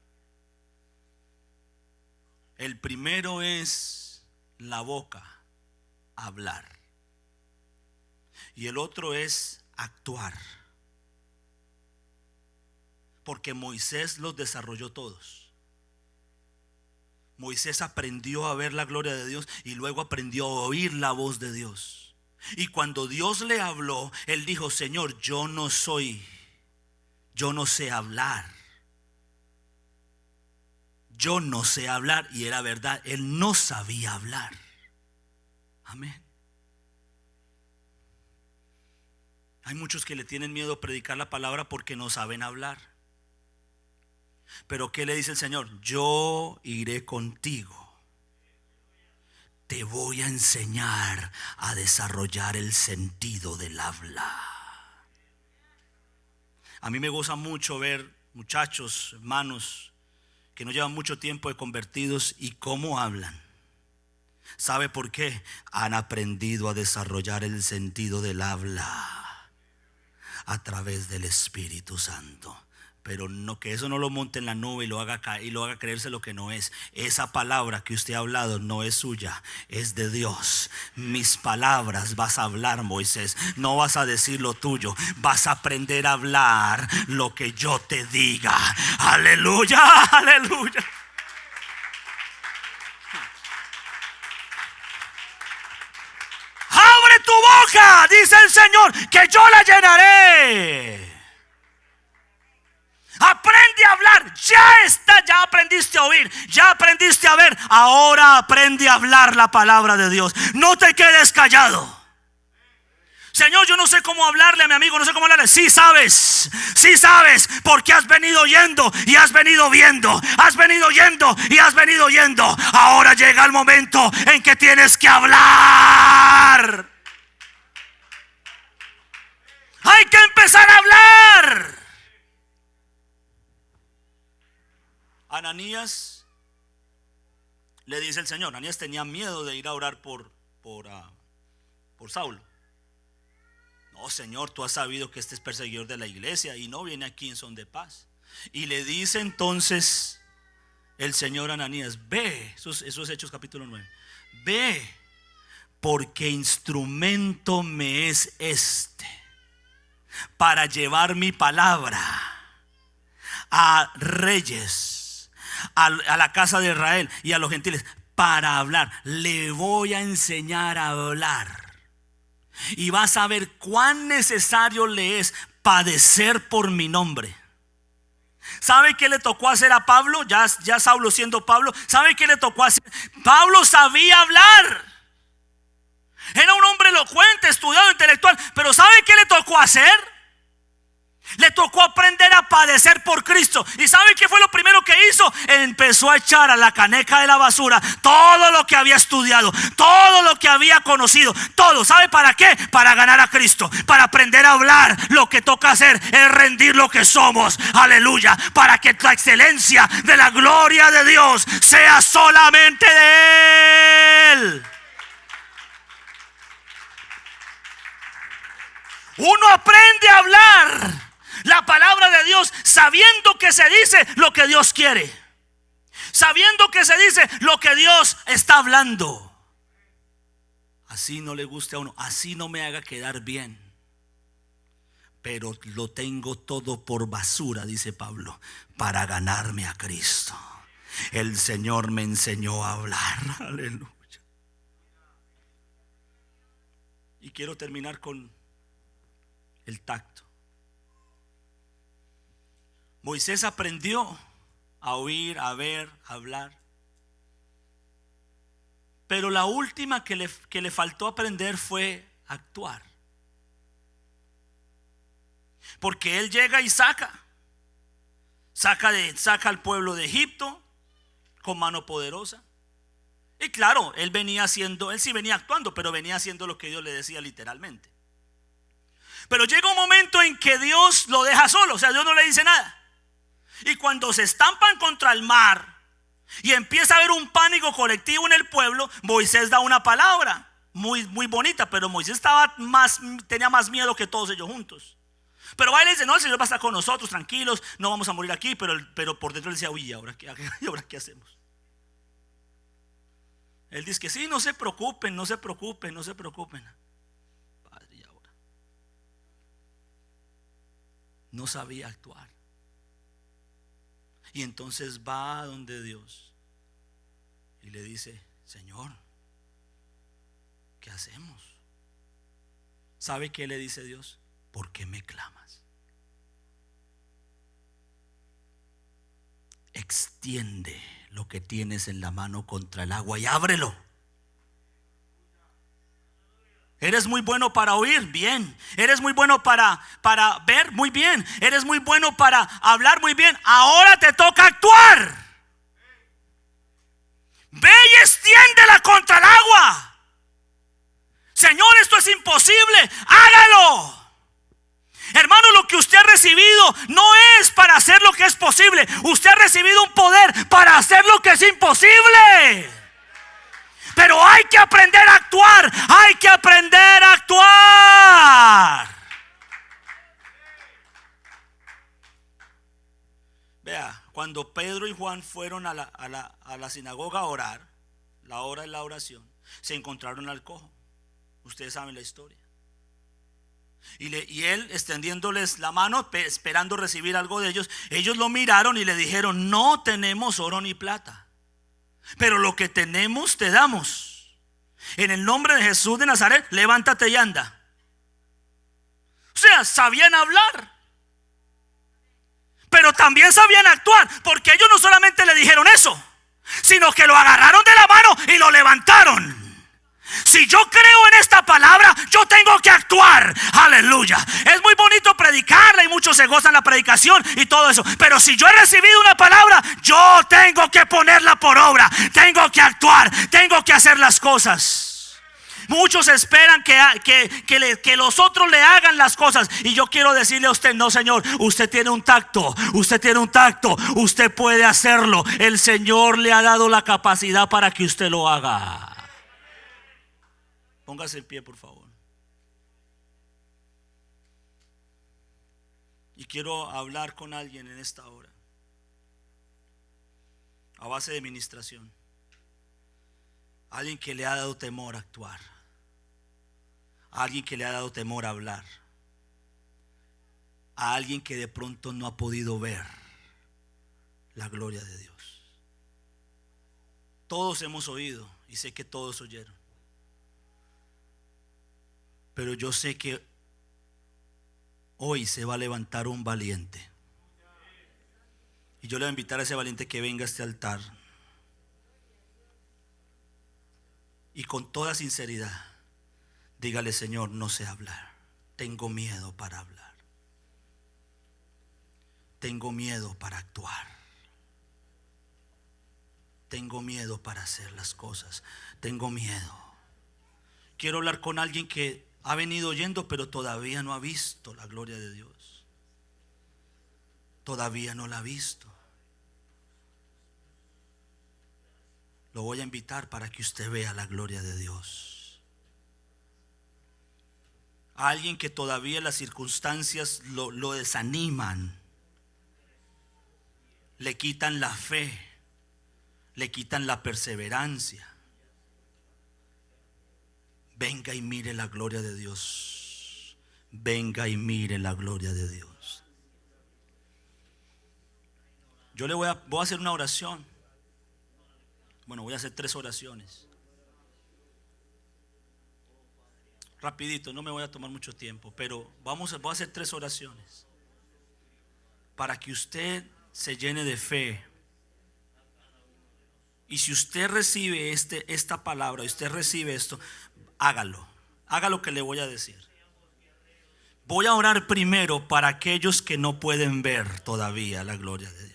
El primero es la boca. Hablar. Y el otro es actuar. Porque Moisés los desarrolló todos. Moisés aprendió a ver la gloria de Dios y luego aprendió a oír la voz de Dios. Y cuando Dios le habló, él dijo: Señor, yo no sé hablar. Yo no sé hablar. Y era verdad, él no sabía hablar. Amén. Hay muchos que le tienen miedo a predicar la palabra porque no saben hablar. Pero ¿qué le dice el Señor? Yo iré contigo. Te voy a enseñar a desarrollar el sentido del habla. A mí me goza mucho ver muchachos, hermanos que no llevan mucho tiempo de convertidos y cómo hablan. ¿Sabe por qué? Han aprendido a desarrollar el sentido del habla a través del Espíritu Santo. Pero no, que eso no lo monte en la nube y lo haga caer y lo haga creerse lo que no es. Esa palabra que usted ha hablado no es suya, es de Dios. Mis palabras vas a hablar, Moisés. No vas a decir lo tuyo, vas a aprender a hablar lo que yo te diga. Aleluya, aleluya. Abre tu boca, dice el Señor, que yo la llenaré. Aprende a hablar. Ya aprendiste a oír, ya aprendiste a ver. Ahora aprende a hablar la palabra de Dios. No te quedes callado. Señor, yo no sé cómo hablarle a mi amigo, no sé cómo hablarle. Sí sabes, porque has venido oyendo y has venido viendo, has venido oyendo y has venido oyendo. Ahora llega el momento en que tienes que hablar. Hay que empezar a hablar. Ananías le dice el Señor. Ananías tenía miedo de ir a orar por Saulo. No, Señor, tú has sabido que este es perseguidor de la iglesia y no viene aquí en son de paz. Y le dice entonces el Señor a Ananías: ve, eso es Hechos capítulo 9. Ve, porque instrumento me es este para llevar mi palabra a reyes, a la casa de Israel y a los gentiles, para hablar. Le voy a enseñar a hablar. Y vas a ver cuán necesario le es padecer por mi nombre. ¿Sabe qué le tocó hacer a Pablo? Ya Saulo siendo Pablo. ¿Sabe qué le tocó hacer? Pablo sabía hablar. Era un hombre elocuente, estudiado, intelectual. Pero ¿sabe qué le tocó hacer? Le tocó aprender a padecer por Cristo. ¿Y sabe qué fue lo primero que hizo? Empezó a echar a la caneca de la basura todo lo que había estudiado, todo lo que había conocido, todo. ¿Sabe para qué? Para ganar a Cristo, para aprender a hablar. Lo que toca hacer es rendir lo que somos, aleluya, para que la excelencia de la gloria de Dios sea solamente de Él. Uno aprende a hablar la palabra de Dios sabiendo que se dice lo que Dios quiere, sabiendo que se dice lo que Dios está hablando. Así no le guste a uno, así no me haga quedar bien, pero lo tengo todo por basura, dice Pablo, para ganarme a Cristo. El Señor me enseñó a hablar, aleluya. Y quiero terminar con el tacto. Moisés aprendió a oír, a ver, a hablar. Pero la última que le faltó aprender fue actuar. Porque él llega y saca al pueblo de Egipto con mano poderosa. Y claro, él sí venía actuando, pero venía haciendo lo que Dios le decía literalmente. Pero llega un momento en que Dios lo deja solo, o sea, Dios no le dice nada. Y cuando se estampan contra el mar y empieza a haber un pánico colectivo en el pueblo, Moisés da una palabra muy, muy bonita, pero Moisés tenía más miedo que todos ellos juntos. Pero va y le dice: no, el Señor va a estar con nosotros, tranquilos, no vamos a morir aquí. Pero por dentro le decía: uy, ¿ahora qué hacemos? Él dice que sí, no se preocupen. Padre, ¿y ahora? No sabía actuar. Y entonces va a donde Dios y le dice: Señor, ¿qué hacemos? ¿Sabe qué le dice Dios? ¿Por qué me clamas? Extiende lo que tienes en la mano contra el agua y ábrelo. Eres muy bueno para oír, bien. Eres muy bueno para ver, muy bien. Eres muy bueno para hablar, muy bien. Ahora te toca actuar. Ve y extiéndela contra el agua. Señor, esto es imposible, hágalo. Hermano, lo que usted ha recibido no es para hacer lo que es posible. Usted ha recibido un poder para hacer lo que es imposible. Pero hay que aprender a actuar. Hay que aprender a actuar. Vea, cuando Pedro y Juan fueron a la sinagoga a orar, la hora de la oración, se encontraron al cojo. Ustedes saben la historia. Y él extendiéndoles la mano, esperando recibir algo de ellos, ellos lo miraron y le dijeron: no tenemos oro ni plata, pero lo que tenemos te damos. En el nombre de Jesús de Nazaret, levántate y anda. O sea, sabían hablar, pero también sabían actuar, porque ellos no solamente le dijeron eso, sino que lo agarraron de la mano y lo levantaron. Si yo creo en esta palabra, yo tengo que actuar. Aleluya. Es muy bonito predicarla y muchos se gozan la predicación y todo eso, pero si yo he recibido una palabra, yo tengo que ponerla por obra. Tengo que actuar, tengo que hacer las cosas. Muchos esperan que los otros le hagan las cosas, y yo quiero decirle a usted: no, Señor, usted tiene un tacto, usted puede hacerlo. El Señor le ha dado la capacidad para que usted lo haga. Póngase en pie, por favor. Y quiero hablar con alguien en esta hora, a base de ministración. Alguien que le ha dado temor a actuar, alguien que le ha dado temor a hablar. a alguien que de pronto no ha podido ver la gloria de Dios. Todos hemos oído y sé que todos oyeron, pero yo sé que hoy se va a levantar un valiente, y yo le voy a invitar a ese valiente que venga a este altar y con toda sinceridad dígale: Señor, no sé hablar, tengo miedo para hablar, tengo miedo para actuar, tengo miedo para hacer las cosas, tengo miedo. Quiero hablar con alguien que ha venido oyendo pero todavía no ha visto la gloria de Dios, todavía no la ha visto. Lo voy a invitar para que usted vea la gloria de Dios. A alguien que todavía las circunstancias lo desaniman, le quitan la fe, le quitan la perseverancia. Venga y mire la gloria de Dios. Venga y mire la gloria de Dios. Yo le voy a hacer una oración. Bueno, voy a hacer 3 oraciones. Rapidito, no me voy a tomar mucho tiempo, pero voy a hacer 3 oraciones para que usted se llene de fe. Y si usted recibe esta palabra, y usted recibe esto, hágalo. Haga lo que le voy a decir. Voy a orar primero para aquellos que no pueden ver todavía la gloria de Dios,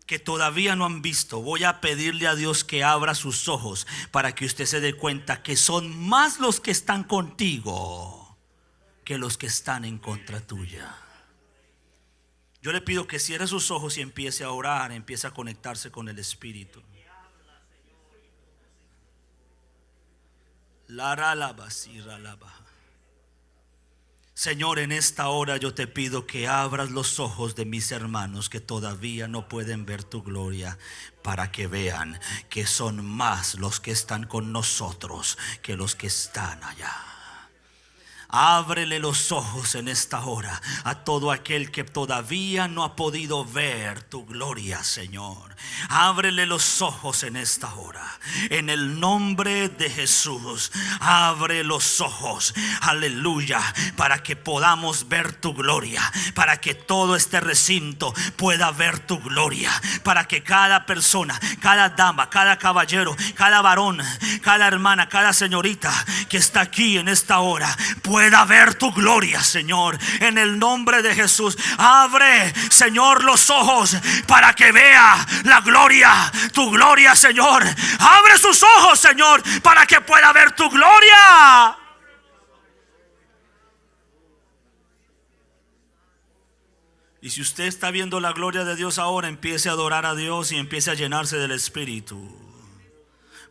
que todavía no han visto. Voy a pedirle a Dios que abra sus ojos para que usted se dé cuenta que son más los que están contigo que los que están en contra tuya. Yo le pido que cierre sus ojos y empiece a orar, empiece a conectarse con el Espíritu. Señor, en esta hora yo te pido que abras los ojos de mis hermanos que todavía no pueden ver tu gloria, para que vean que son más los que están con nosotros que los que están allá. Ábrele los ojos en esta hora a todo aquel que todavía no ha podido ver tu gloria, Señor. Ábrele los ojos en esta hora, en el nombre de Jesús. Abre los ojos, aleluya, para que podamos ver tu gloria, para que todo este recinto pueda ver tu gloria, para que cada persona, cada dama, cada caballero, cada varón, cada hermana, cada señorita que está aquí en esta hora pueda ver tu gloria, Señor, en el nombre de Jesús. Abre, Señor, los ojos para que vea la gloria, tu gloria, Señor. Abre sus ojos, Señor, para que pueda ver tu gloria. Y si usted está viendo la gloria de Dios ahora, empiece a adorar a Dios y empiece a llenarse del Espíritu,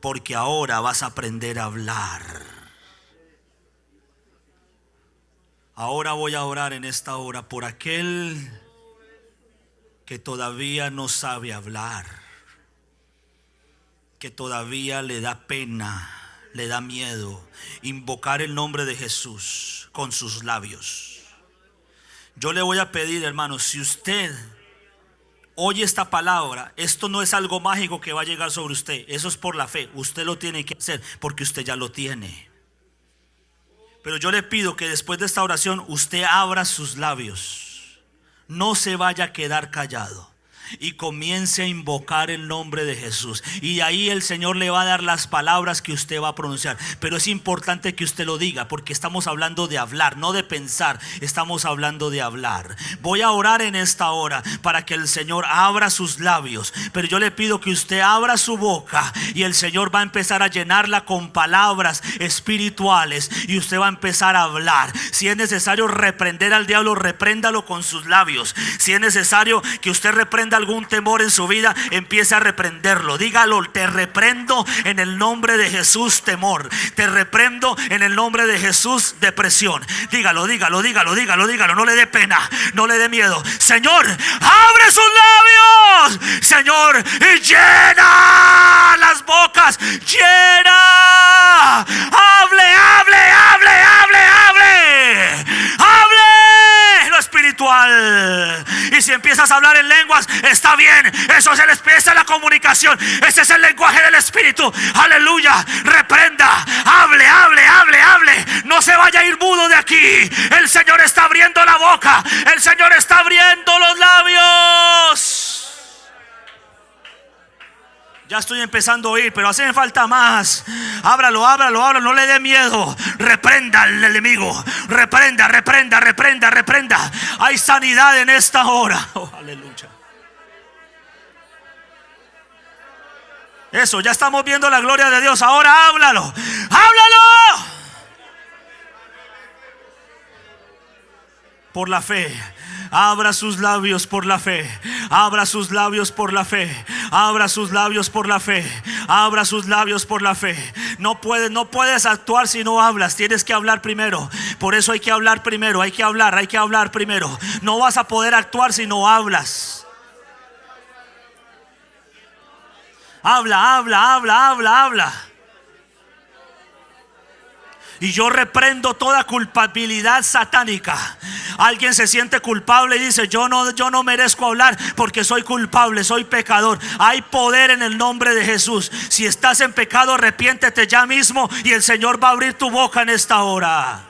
porque ahora vas a aprender a hablar. Ahora voy a orar en esta hora por aquel que todavía no sabe hablar, que todavía le da pena, le da miedo invocar el nombre de Jesús con sus labios. Yo le voy a pedir, hermano, si usted oye esta palabra, esto no es algo mágico que va a llegar sobre usted, eso es por la fe. Usted lo tiene que hacer porque usted ya lo tiene. Pero yo le pido que después de esta oración usted abra sus labios, no se vaya a quedar callado y comience a invocar el nombre de Jesús. Y ahí el Señor le va a dar las palabras que usted va a pronunciar. Pero es importante que usted lo diga, porque estamos hablando de hablar, no de pensar. Estamos hablando de hablar. Voy a orar en esta hora para que el Señor abra sus labios, pero yo le pido que usted abra su boca y el Señor va a empezar a llenarla con palabras espirituales y usted va a empezar a hablar. Si es necesario reprender al diablo, repréndalo con sus labios. Si es necesario que usted reprenda algún temor en su vida, empiece a reprenderlo. Dígalo: te reprendo en el nombre de Jesús temor, te reprendo en el nombre de Jesús depresión. Dígalo, dígalo, dígalo, dígalo, dígalo. No le dé pena, no le dé miedo. Señor, abre sus labios, Señor, y llena las bocas, llena. Hable, hable, hable, hable, hable, hable. espiritual. Y si empiezas a hablar en lenguas, está bien. Eso es esa es la comunicación. Ese es el lenguaje del Espíritu. Aleluya. Reprenda. Hable, hable, hable, hable. No se vaya a ir mudo de aquí. El Señor está abriendo la boca. El Señor está abriendo los labios. Ya estoy empezando a oír, pero hace falta más. Ábralo, ábralo, ábralo, no le dé miedo. Reprenda al enemigo. Reprenda, reprenda, reprenda, reprenda. Hay sanidad en esta hora. Oh, aleluya. Eso, ya estamos viendo la gloria de Dios. Ahora háblalo. ¡Háblalo! Por la fe. Abra sus labios por la fe. Abra sus labios por la fe. Abra sus labios por la fe. Abra sus labios por la fe. No puedes actuar si no hablas. Tienes que hablar primero. Por eso hay que hablar primero. Hay que hablar primero. No vas a poder actuar si no hablas. Habla, habla, habla, habla, habla. Y yo reprendo toda culpabilidad satánica. Alguien se siente culpable y dice: yo no merezco hablar porque soy culpable, soy pecador. Hay poder en el nombre de Jesús. Si estás en pecado, arrepiéntete ya mismo y el Señor va a abrir tu boca en esta hora.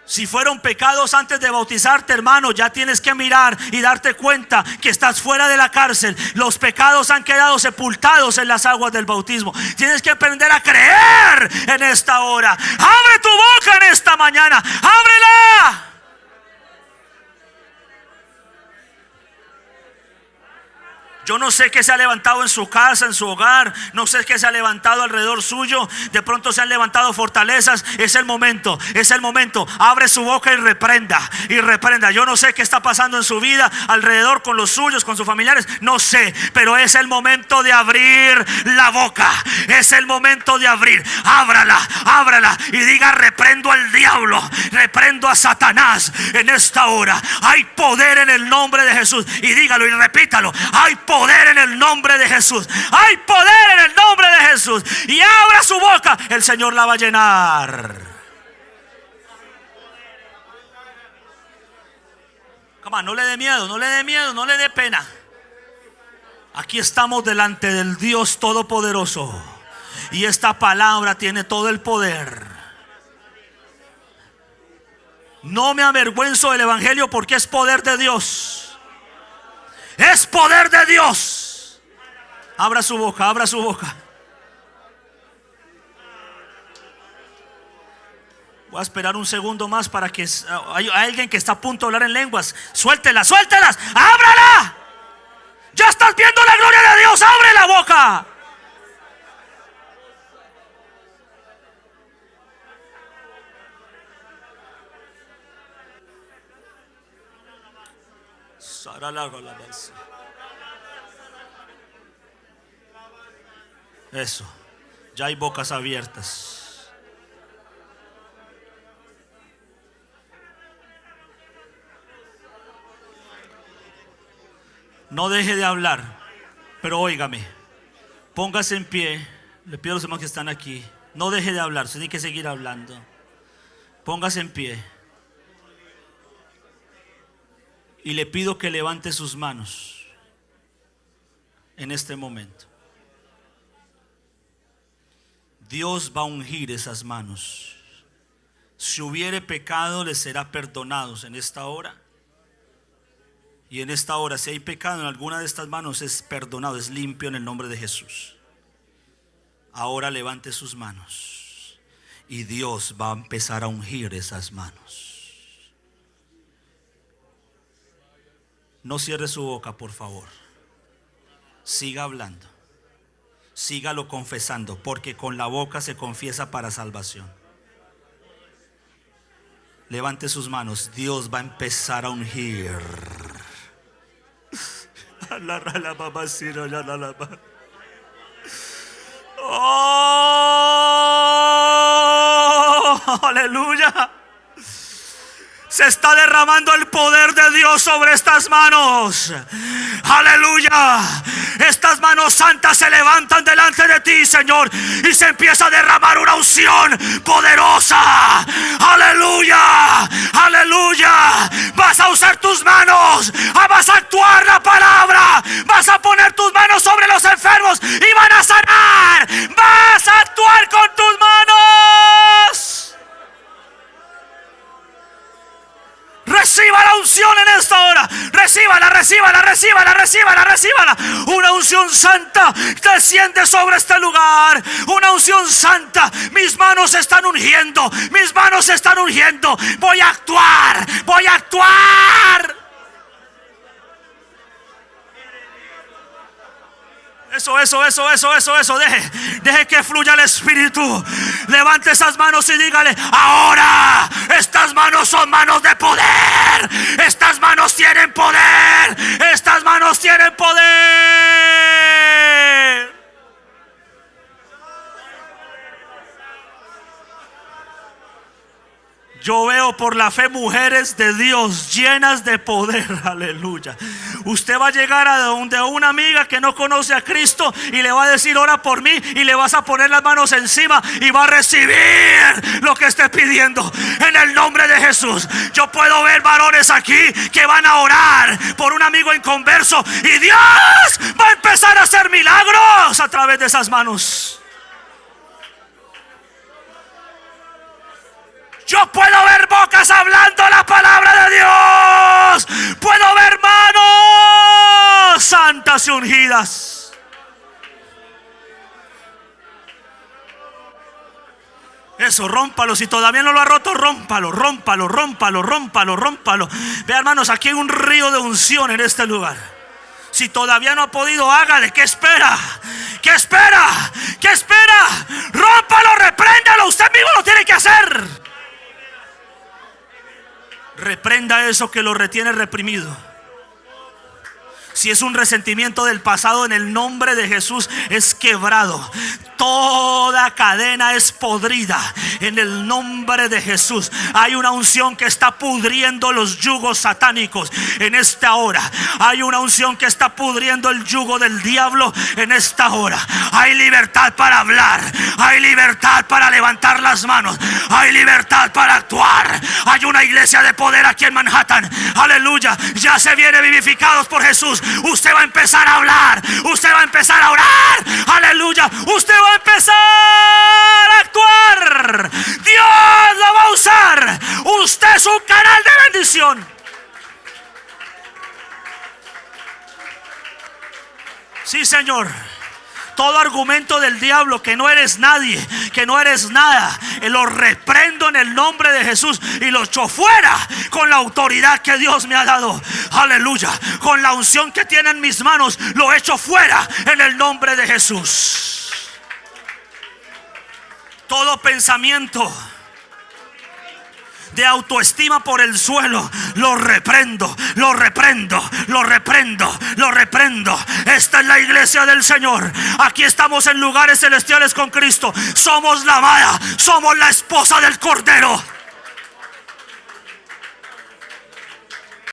Si fueron pecados antes de bautizarte, hermano, ya tienes que mirar y darte cuenta que estás fuera de la cárcel. Los pecados han quedado sepultados en las aguas del bautismo. Tienes que aprender a creer en esta hora. Abre tu boca en esta mañana. Ábrela. Yo no sé qué se ha levantado en su casa, en su hogar. No sé qué se ha levantado alrededor suyo. De pronto se han levantado fortalezas. Es el momento, es el momento. Abre su boca y reprenda, y reprenda. Yo no sé qué está pasando en su vida, alrededor con los suyos, con sus familiares. No sé, pero es el momento de abrir la boca. Es el momento de abrir. Ábrala, ábrala y diga: reprendo al diablo, reprendo a Satanás en esta hora. Hay poder en el nombre de Jesús. Y dígalo y repítalo: hay poder en el nombre de Jesús. Hay poder en el nombre de Jesús. Y abra su boca, el Señor la va a llenar. Come on, no le dé miedo, no le dé miedo, no le dé pena. Aquí estamos delante del Dios Todopoderoso y esta palabra tiene todo el poder. No me avergüenzo del evangelio porque es poder de Dios. Es poder de Dios. Abra su boca, abra su boca. Voy a esperar un segundo más para que hay alguien que está a punto de hablar en lenguas. Suéltelas, suéltelas, ábrala. Ya estás viendo la gloria de Dios. Abre la boca. Eso, ya hay bocas abiertas. No deje de hablar, pero óigame, póngase en pie. Le pido a los hermanos que están aquí, no deje de hablar, se tiene que seguir hablando. Póngase en pie. Y le pido que levante sus manos en este momento. Dios va a ungir esas manos. Si hubiere pecado, les será perdonados en esta hora. Y en esta hora, si hay pecado en alguna de estas manos, es perdonado, es limpio en el nombre de Jesús. Ahora levante sus manos y Dios va a empezar a ungir esas manos. No cierre su boca, por favor. Siga hablando. Sígalo confesando, porque con la boca se confiesa para salvación. Levante sus manos. Dios va a empezar a ungir. Oh, aleluya. Se está derramando el poder de Dios sobre estas manos. Aleluya. Estas manos santas se levantan delante de ti, Señor, y se empieza a derramar una unción poderosa. Aleluya. Aleluya. Vas a usar tus manos. Vas a actuar la palabra. Vas a poner tus manos sobre los enfermos y van a sanar. Vas a actuar con tus manos. Reciba la unción en esta hora. Recíbala, recíbala, recíbala, recíbala, recíbala. Una unción santa desciende sobre este lugar. Una unción santa. Mis manos se están ungiendo. Mis manos se están ungiendo. Voy a actuar. Voy a actuar. Eso. Deje que fluya el Espíritu. Levante esas manos y dígale: ahora estas manos son manos de poder. Estas manos tienen poder. Estas manos tienen poder. Yo veo por la fe mujeres de Dios llenas de poder. Aleluya. Usted va a llegar a donde una amiga que no conoce a Cristo y le va a decir: ora por mí, y le vas a poner las manos encima y va a recibir lo que esté pidiendo en el nombre de Jesús. Yo puedo ver varones aquí que van a orar por un amigo inconverso y Dios va a empezar a hacer milagros a través de esas manos. Yo puedo ver bocas hablando la palabra de Dios. Puedo ver manos santas y ungidas. Eso, rómpalo. Si todavía no lo ha roto, rómpalo. Vean, hermanos, aquí hay un río de unción en este lugar. Si todavía no ha podido, hágale. ¿Qué espera? ¿Qué espera? ¿Qué espera? Rómpalo, repréndalo. Usted mismo lo tiene que hacer. Reprenda eso que lo retiene reprimido. Si es un resentimiento del pasado, en el nombre de Jesús es quebrado. Toda cadena es podrida en el nombre de Jesús. Hay una unción que está pudriendo los yugos satánicos en esta hora. Hay una unción que está pudriendo el yugo del diablo en esta hora. Hay libertad para hablar. Hay libertad para levantar las manos. Hay libertad para actuar. Hay una iglesia de poder aquí en Manhattan. Aleluya. Ya se viene vivificados por Jesús. Usted va a empezar a hablar. Usted va a empezar a orar. Aleluya. Usted va a empezar a actuar. Dios lo va a usar. Usted es un canal de bendición. Sí, Señor. Todo argumento del diablo que no eres nadie, que no eres nada, lo reprendo en el nombre de Jesús y lo echo fuera con la autoridad que Dios me ha dado. Aleluya. Con la unción que tiene en mis manos, lo echo fuera en el nombre de Jesús. Todo pensamiento de autoestima por el suelo, lo reprendo. Esta es la iglesia del Señor. Aquí estamos en lugares celestiales con Cristo. Somos la amada, somos la esposa del Cordero.